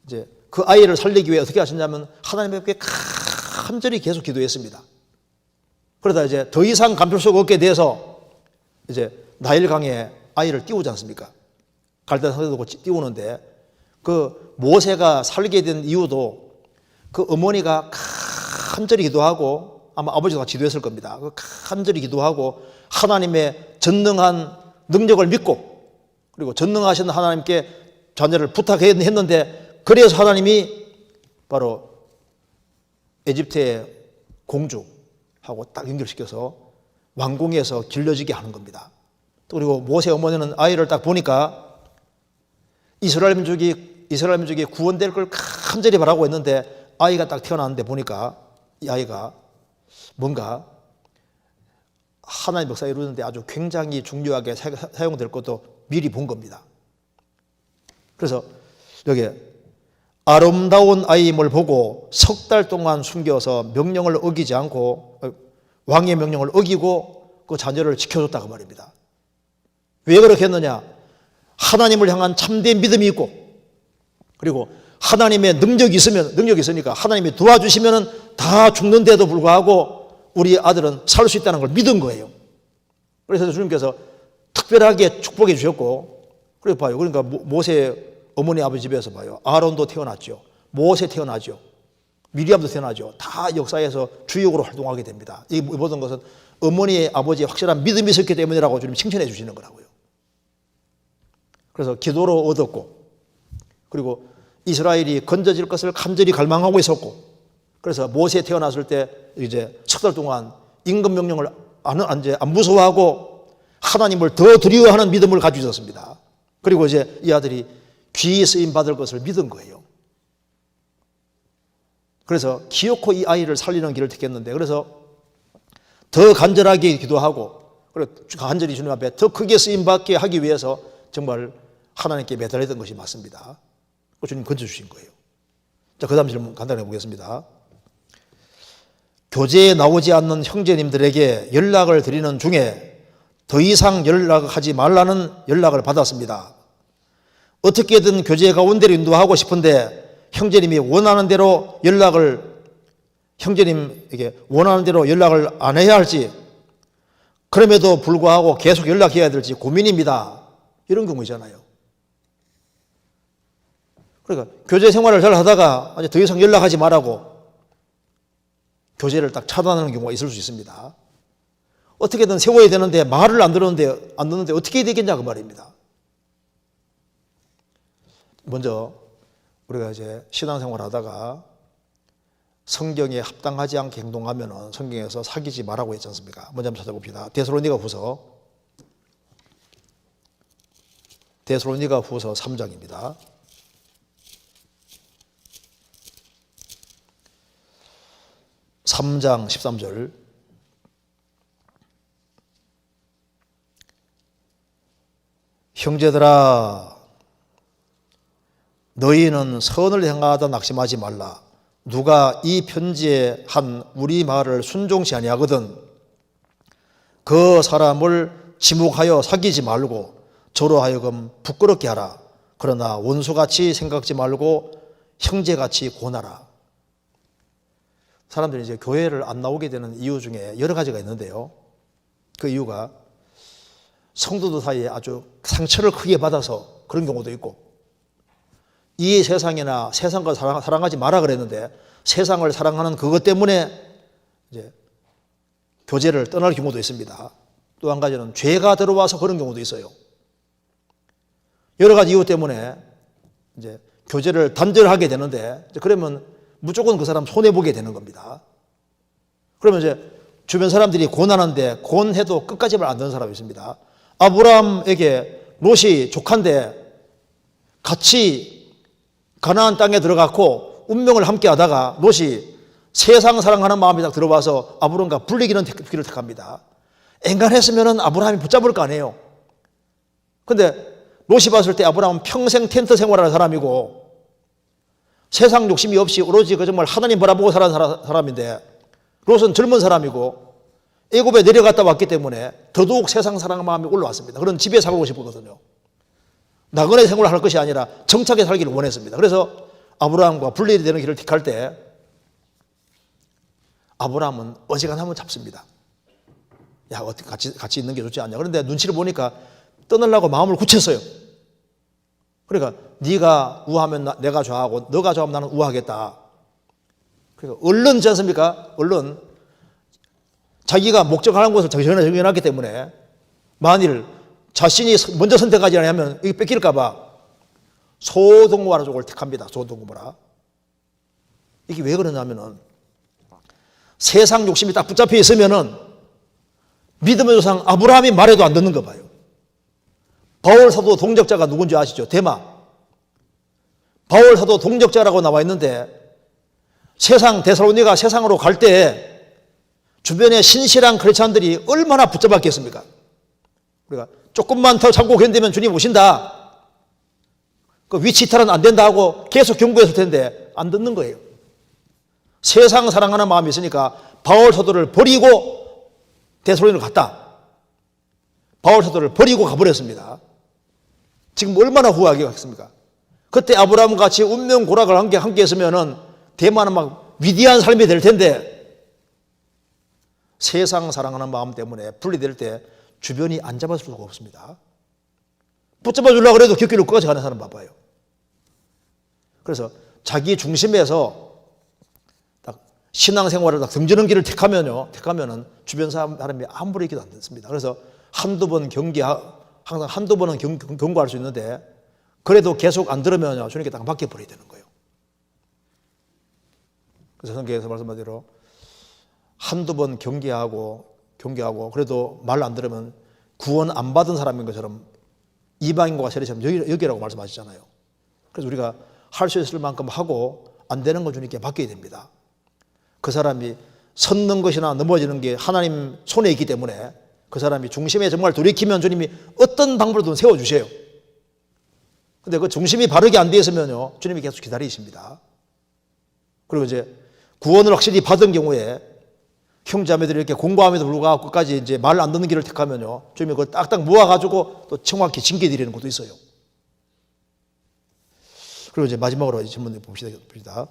[SPEAKER 1] 이제 그 아이를 살리기 위해 어떻게 하셨냐면 하나님께 간절히 계속 기도했습니다. 그러다 이제 더 이상 감출 수가 없게 돼서 이제 나일강에 아이를 띄우지 않습니까? 갈대 상대도 띄우는데 그 모세가 살게 된 이유도 그 어머니가 간절히 기도하고 아마 아버지도 같이 기도했을 겁니다. 간절히 기도하고 하나님의 전능한 능력을 믿고 그리고 전능하신 하나님께 자녀를 부탁했는데 그래서 하나님이 바로 에집트의 공주하고 딱 연결시켜서 왕궁에서 길러지게 하는 겁니다. 그리고 모세 어머니는 아이를 딱 보니까 이스라엘 민족이 구원될 걸 간절히 바라고 했는데 아이가 딱 태어났는데 보니까 이 아이가 뭔가 하나님 역사 이루는데 아주 굉장히 중요하게 사용될 것도 미리 본 겁니다. 그래서 여기 아름다운 아이임을 보고 석 달 동안 숨겨서 명령을 어기지 않고 왕의 명령을 어기고 그 자녀를 지켜줬다고 말입니다. 왜 그렇게 했느냐? 하나님을 향한 참된 믿음이 있고 그리고 하나님의 능력이 있으니까 하나님이 도와주시면 다 죽는데도 불구하고 우리 아들은 살 수 있다는 걸 믿은 거예요. 그래서 주님께서 특별하게 축복해 주셨고 그리고 봐요. 그러니까 모세 어머니 아버지 집에서 봐요. 아론도 태어났죠. 모세 태어나죠. 미리암도 태어나죠. 다 역사에서 주역으로 활동하게 됩니다. 이 모든 것은 어머니의 아버지의 확실한 믿음이 있었기 때문이라고 주님 칭찬해 주시는 거라고요. 그래서 기도로 얻었고 그리고 이스라엘이 건져질 것을 간절히 갈망하고 있었고 그래서 모세 태어났을 때 이제 석 달 동안 임금 명령을 안 무서워하고 하나님을 더 두려워하는 믿음을 가지고 있었습니다. 그리고 이제 이 아들이 귀히 쓰임 받을 것을 믿은 거예요. 그래서 기어코 이 아이를 살리는 길을 택했는데 그래서 더 간절하게 기도하고 그리고 간절히 주님 앞에 더 크게 쓰임 받게 하기 위해서 정말 하나님께 매달렸던 것이 맞습니다. 주님 건져주신 거예요. 자, 그 다음 질문 간단히 해보겠습니다. 교제에 나오지 않는 형제님들에게 연락을 드리는 중에 더 이상 연락하지 말라는 연락을 받았습니다. 어떻게든 교제 가운데로 인도하고 싶은데 형제님이 원하는 대로 형제님에게 원하는 대로 연락을 안 해야 할지 그럼에도 불구하고 계속 연락해야 될지 고민입니다. 이런 경우잖아요. 그러니까 교제 생활을 잘 하다가 더 이상 연락하지 말라고 교제를 딱 차단하는 경우가 있을 수 있습니다. 어떻게든 세워야 되는데 말을 안 듣는데 어떻게 해야 되겠냐 그 말입니다. 먼저 우리가 이제 신앙생활 하다가 성경에 합당하지 않게 행동하면 성경에서 사귀지 말라고 했지 않습니까? 먼저 한번 찾아봅시다. 데살로니가 후서 3장입니다. (3장) 13절 형제들아 너희는 선을 행하다 낙심하지 말라. 누가 이 편지에 한 우리 말을 순종치 아니하거든 그 사람을 지목하여 사귀지 말고 저로 하여금 부끄럽게 하라. 그러나 원수같이 생각지 말고 형제같이 권하라. 사람들이 이제 교회를 안 나오게 되는 이유 중에 여러 가지가 있는데요. 그 이유가 성도들 사이에 아주 상처를 크게 받아서 그런 경우도 있고 이 세상이나 세상과 사랑하지 마라 그랬는데 세상을 사랑하는 그것 때문에 이제 교제를 떠날 경우도 있습니다. 또 한 가지는 죄가 들어와서 그런 경우도 있어요. 여러 가지 이유 때문에 이제 교제를 단절하게 되는데 그러면 무조건 그 사람 손해보게 되는 겁니다. 그러면 이제 주변 사람들이 권하는데 권해도 끝까지 말 안 듣는 사람이 있습니다. 아브라함에게 롯이 조카인데 같이 가나안 땅에 들어갔고 운명을 함께 하다가 롯이 세상 사랑하는 마음이 딱 들어와서 아브람과 불리기는 길을 택합니다. 앵간했으면 아브라함이 붙잡을 거 아니에요. 근데 롯이 봤을 때 아브라함은 평생 텐트 생활하는 사람이고 세상 욕심이 없이 오로지 정말 하나님 바라보고 살아는 사람인데 롯은 젊은 사람이고 애굽에 내려갔다 왔기 때문에 더더욱 세상 사랑의 마음이 올라왔습니다. 그런 집에 살고 싶었거든요. 나그네 생활을 할 것이 아니라 정착에 살기를 원했습니다. 그래서 아브라함과 분리되는 길을 택할 때 아브라함은 어지간하면 잡습니다. 야, 어떻게 같이 있는 게 좋지 않냐. 그런데 눈치를 보니까 떠나려고 마음을 굳혔어요. 그러니까 네가 우하면 내가 좌하고 너가 좌하면 나는 우하겠다. 그러니까 얼른 있지 않습니까? 얼른 자기가 목적하는 것을 정해놨기 때문에 만일 자신이 먼저 선택하지 않으면 이게 뺏길까 봐 소돔고모라 쪽을 택합니다. 소돔고모라. 이게 왜 그러냐면은 세상 욕심이 딱 붙잡혀 있으면은 믿음의 조상 아브라함이 말해도 안 듣는 거 봐요. 바울 사도 동역자가 누군지 아시죠? 데마. 바울 사도 동역자라고 나와 있는데 세상 데살로니가 세상으로 갈 때 주변에 신실한 크리스찬들이 얼마나 붙잡았겠습니까? 우리가 조금만 더 참고 견디면 주님 오신다. 그 위치 이탈은 안 된다 하고 계속 경고했을 텐데 안 듣는 거예요. 세상 사랑하는 마음이 있으니까 바울 사도를 버리고 데살로니를 갔다. 바울 사도를 버리고 가버렸습니다. 지금 얼마나 후회하겠습니까? 그때 아브라함 같이 운명 고락을 함께 했으면은 대만은 막 위대한 삶이 될 텐데 세상 사랑하는 마음 때문에 분리될 때 주변이 안 잡아줄 수가 없습니다. 붙잡아 주려고 해도 곁길로 끝까지 가는 사람 봐봐요. 그래서 자기 중심에서 딱 신앙생활을 딱 등지는 길을 택하면은 주변 사람이 아무리 얘기도 안 듣습니다. 그래서 한두 번 항상 한두 번은 경고할 수 있는데 그래도 계속 안 들으면요 주님께 딱 맡겨버려야 되는 거예요. 그래서 성경에서 말씀한 대로 한두 번 경계하고 그래도 말 안 들으면 구원 안 받은 사람인 것처럼 이방인과 세리처럼 여기라고 말씀하시잖아요. 그래서 우리가 할 수 있을 만큼 하고 안 되는 건 주님께 맡겨야 됩니다. 그 사람이 섰는 것이나 넘어지는 게 하나님 손에 있기 때문에 그 사람이 중심에 정말 돌이키면 주님이 어떤 방법으로든 세워주세요. 근데 그 중심이 바르게 안 되어 있으면요 주님이 계속 기다리십니다. 그리고 이제 구원을 확실히 받은 경우에 형제자매들이 이렇게 공부함에도 불구하고 끝까지 이제 말 안 듣는 길을 택하면요 주님이 그걸 딱딱 모아가지고 또 정확히 징계드리는 것도 있어요. 그리고 이제 마지막으로 질문 봅시다.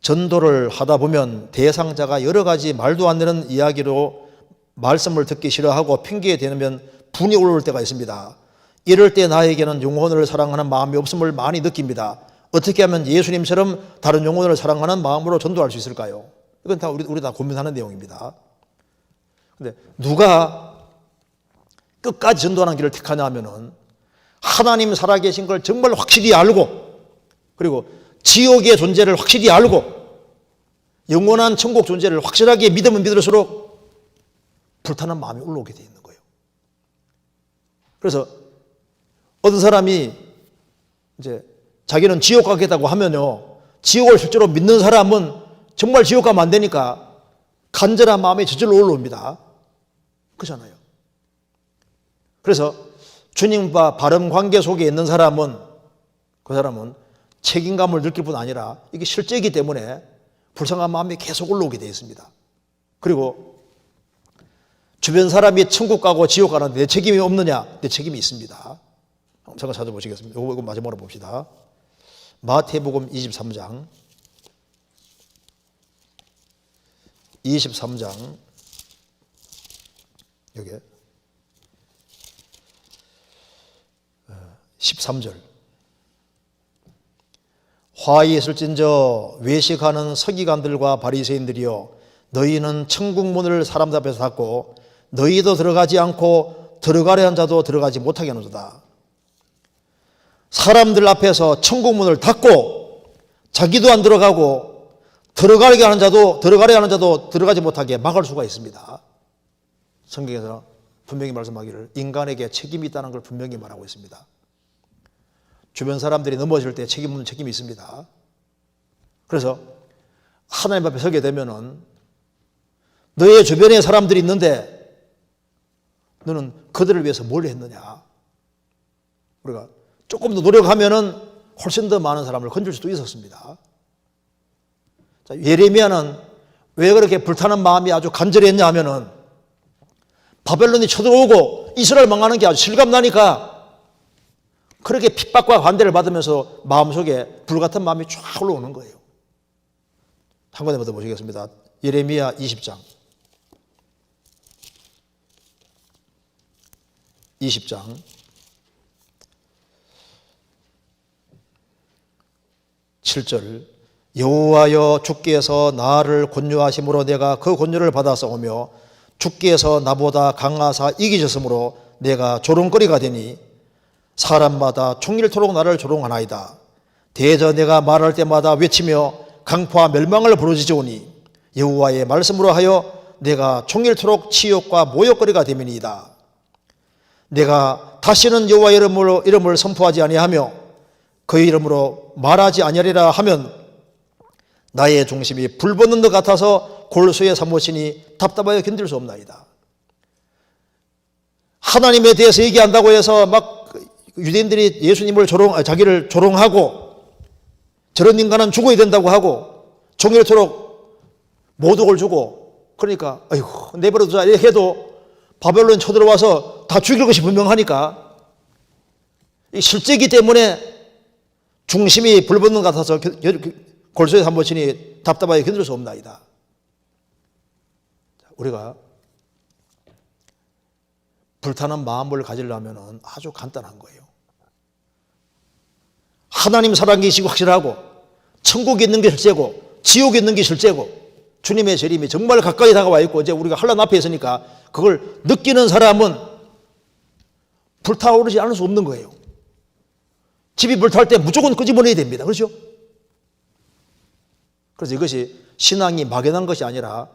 [SPEAKER 1] 전도를 하다 보면 대상자가 여러 가지 말도 안 되는 이야기로 말씀을 듣기 싫어하고 핑계에 대면 분이 올라올 때가 있습니다. 이럴 때 나에게는 영혼을 사랑하는 마음이 없음을 많이 느낍니다. 어떻게 하면 예수님처럼 다른 영혼을 사랑하는 마음으로 전도할 수 있을까요? 이건 다 우리 다 고민하는 내용입니다. 근데 누가 끝까지 전도하는 길을 택하냐 하면은 하나님 살아계신 걸 정말 확실히 알고 그리고 지옥의 존재를 확실히 알고 영원한 천국 존재를 확실하게 믿으면 믿을수록 불타는 마음이 올라오게 되어 있는 거예요. 그래서 어떤 사람이 이제 자기는 지옥 가겠다고 하면요 지옥을 실제로 믿는 사람은 정말 지옥 가면 안 되니까 간절한 마음이 저절로 올라옵니다. 그렇잖아요. 그래서 주님과 바른 관계 속에 있는 사람은 그 사람은 책임감을 느낄 뿐 아니라 이게 실제이기 때문에 불쌍한 마음이 계속 올라오게 되어 있습니다. 그리고 주변 사람이 천국 가고 지옥 가는데 내 책임이 없느냐? 내 책임이 있습니다. 잠깐 찾아보시겠습니다. 이거 마지막으로 봅시다. 마태복음 23장 여기 13절 화이 있을진저 외식하는 서기관들과 바리새인들이여 너희는 천국 문을 사람들 앞에서 닫고 너희도 들어가지 않고 들어가려 한 자도 들어가지 못하게 하노도다. 사람들 앞에서 천국 문을 닫고 자기도 안 들어가고 들어가려 하는 자도 들어가지 못하게 막을 수가 있습니다. 성경에서 분명히 말씀하기를 인간에게 책임이 있다는 걸 분명히 말하고 있습니다. 주변 사람들이 넘어질 때 책임이 있습니다. 그래서 하나님 앞에 서게 되면은 너의 주변에 사람들이 있는데 너는 그들을 위해서 뭘 했느냐? 우리가 조금 더 노력하면은 훨씬 더 많은 사람을 건질 수도 있었습니다. 자, 예레미야는 왜 그렇게 불타는 마음이 아주 간절했냐 하면은 바벨론이 쳐들어오고 이스라엘 망하는 게 아주 실감나니까 그렇게 핍박과 관대를 받으면서 마음속에 불같은 마음이 쫙 올라오는 거예요. 한 번에 더 보시겠습니다. 예레미야 20장 7절 여호와여 주께서 나를 권유하심으로 내가 그 권유를 받아싸우며 주께서 나보다 강하사 이기셨으므로 내가 조롱거리가 되니 사람마다 종일토록 나를 조롱하나이다. 대저 내가 말할 때마다 외치며 강포와 멸망을 부르짖으오니 여호와의 말씀으로 하여 내가 종일토록 치욕과 모욕거리가 됨이니이다. 내가 다시는 여호와의 이름을 선포하지 아니하며 그의 이름으로 말하지 아니하리라 하면 나의 중심이 불 붙는 것 같아서 골수에 사무치니 답답하여 견딜 수 없나이다. 하나님에 대해서 얘기한다고 해서 막 유대인들이 예수님을 자기를 조롱하고 저런 인간은 죽어야 된다고 하고 종일토록 모독을 주고 그러니까 아이고 내버려두자 이렇게 해도 바벨론 쳐들어와서 다 죽일 것이 분명하니까 실제이기 때문에 중심이 불 붙는 것 같아서 골수에 사무치니 답답하게 견딜 수 없나이다. 우리가 불타는 마음을 가지려면 아주 간단한 거예요. 하나님 사랑이 계시고 확실하고 천국에 있는 게 실제고 지옥에 있는 게 실제고 주님의 재림이 정말 가까이 다가와 있고 이제 우리가 환난 앞에 있으니까 그걸 느끼는 사람은 불타오르지 않을 수 없는 거예요. 집이 불탈 때 무조건 끄집어내야 됩니다. 그렇죠? 그래서 이것이 신앙이 막연한 것이 아니라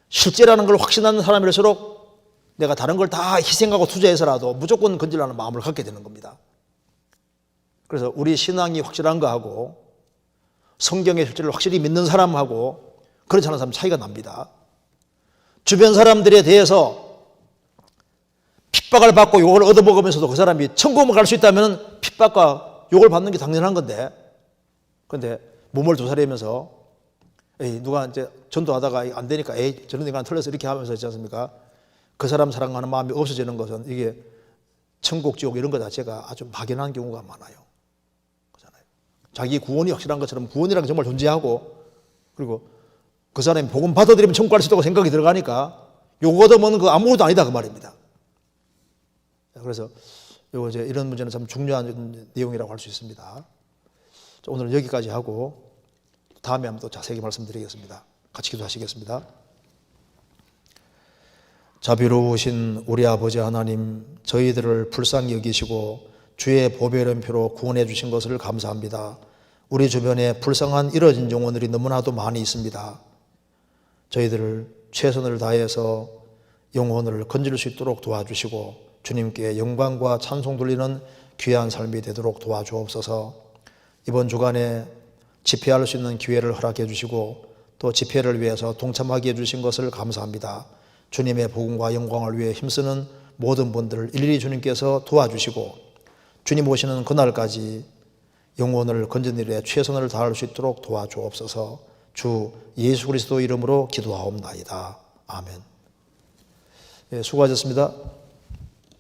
[SPEAKER 1] 실제라는 걸 확신하는 사람일수록 내가 다른 걸 다 희생하고 투자해서라도 무조건 건지려는 마음을 갖게 되는 겁니다. 그래서 우리 신앙이 확실한 거하고 성경의 실제를 확실히 믿는 사람하고 그렇지 않은 사람 차이가 납니다. 주변 사람들에 대해서 핍박을 받고 욕을 얻어먹으면서도 그 사람이 천국을 갈 수 있다면 핍박과 욕을 받는 게 당연한 건데 그런데 몸을 조사리면서 누가 이제 전도하다가 안 되니까 저런 인간 틀려서 이렇게 하면서 있지 않습니까? 그 사람 사랑하는 마음이 없어지는 것은 이게 천국, 지옥 이런 것 자체가 아주 막연한 경우가 많아요. 그렇잖아요. 자기 구원이 확실한 것처럼 구원이라는 게 정말 존재하고 그리고 그 사람이 복음 받아들이면 천국 갈 수 있다고 생각이 들어가니까 욕 얻어먹는 거 아무것도 아니다 그 말입니다. 그래서 이제 이런 문제는 참 중요한 내용이라고 할 수 있습니다. 오늘은 여기까지 하고 다음에 한번 또 자세히 말씀드리겠습니다. 같이 기도하시겠습니다. 자비로우신 우리 아버지 하나님, 저희들을 불쌍히 여기시고 주의 보배론표로 구원해 주신 것을 감사합니다. 우리 주변에 불쌍한 이뤄진 영혼들이 너무나도 많이 있습니다. 저희들을 최선을 다해서 영혼을 건질 수 있도록 도와주시고 주님께 영광과 찬송 돌리는 귀한 삶이 되도록 도와주옵소서. 이번 주간에 집회할 수 있는 기회를 허락해 주시고 또 집회를 위해서 동참하게 해주신 것을 감사합니다. 주님의 복음과 영광을 위해 힘쓰는 모든 분들을 일일이 주님께서 도와주시고 주님 오시는 그날까지 영혼을 건지는 일에 최선을 다할 수 있도록 도와주옵소서. 주 예수 그리스도 이름으로 기도하옵나이다. 아멘. 수고하셨습니다.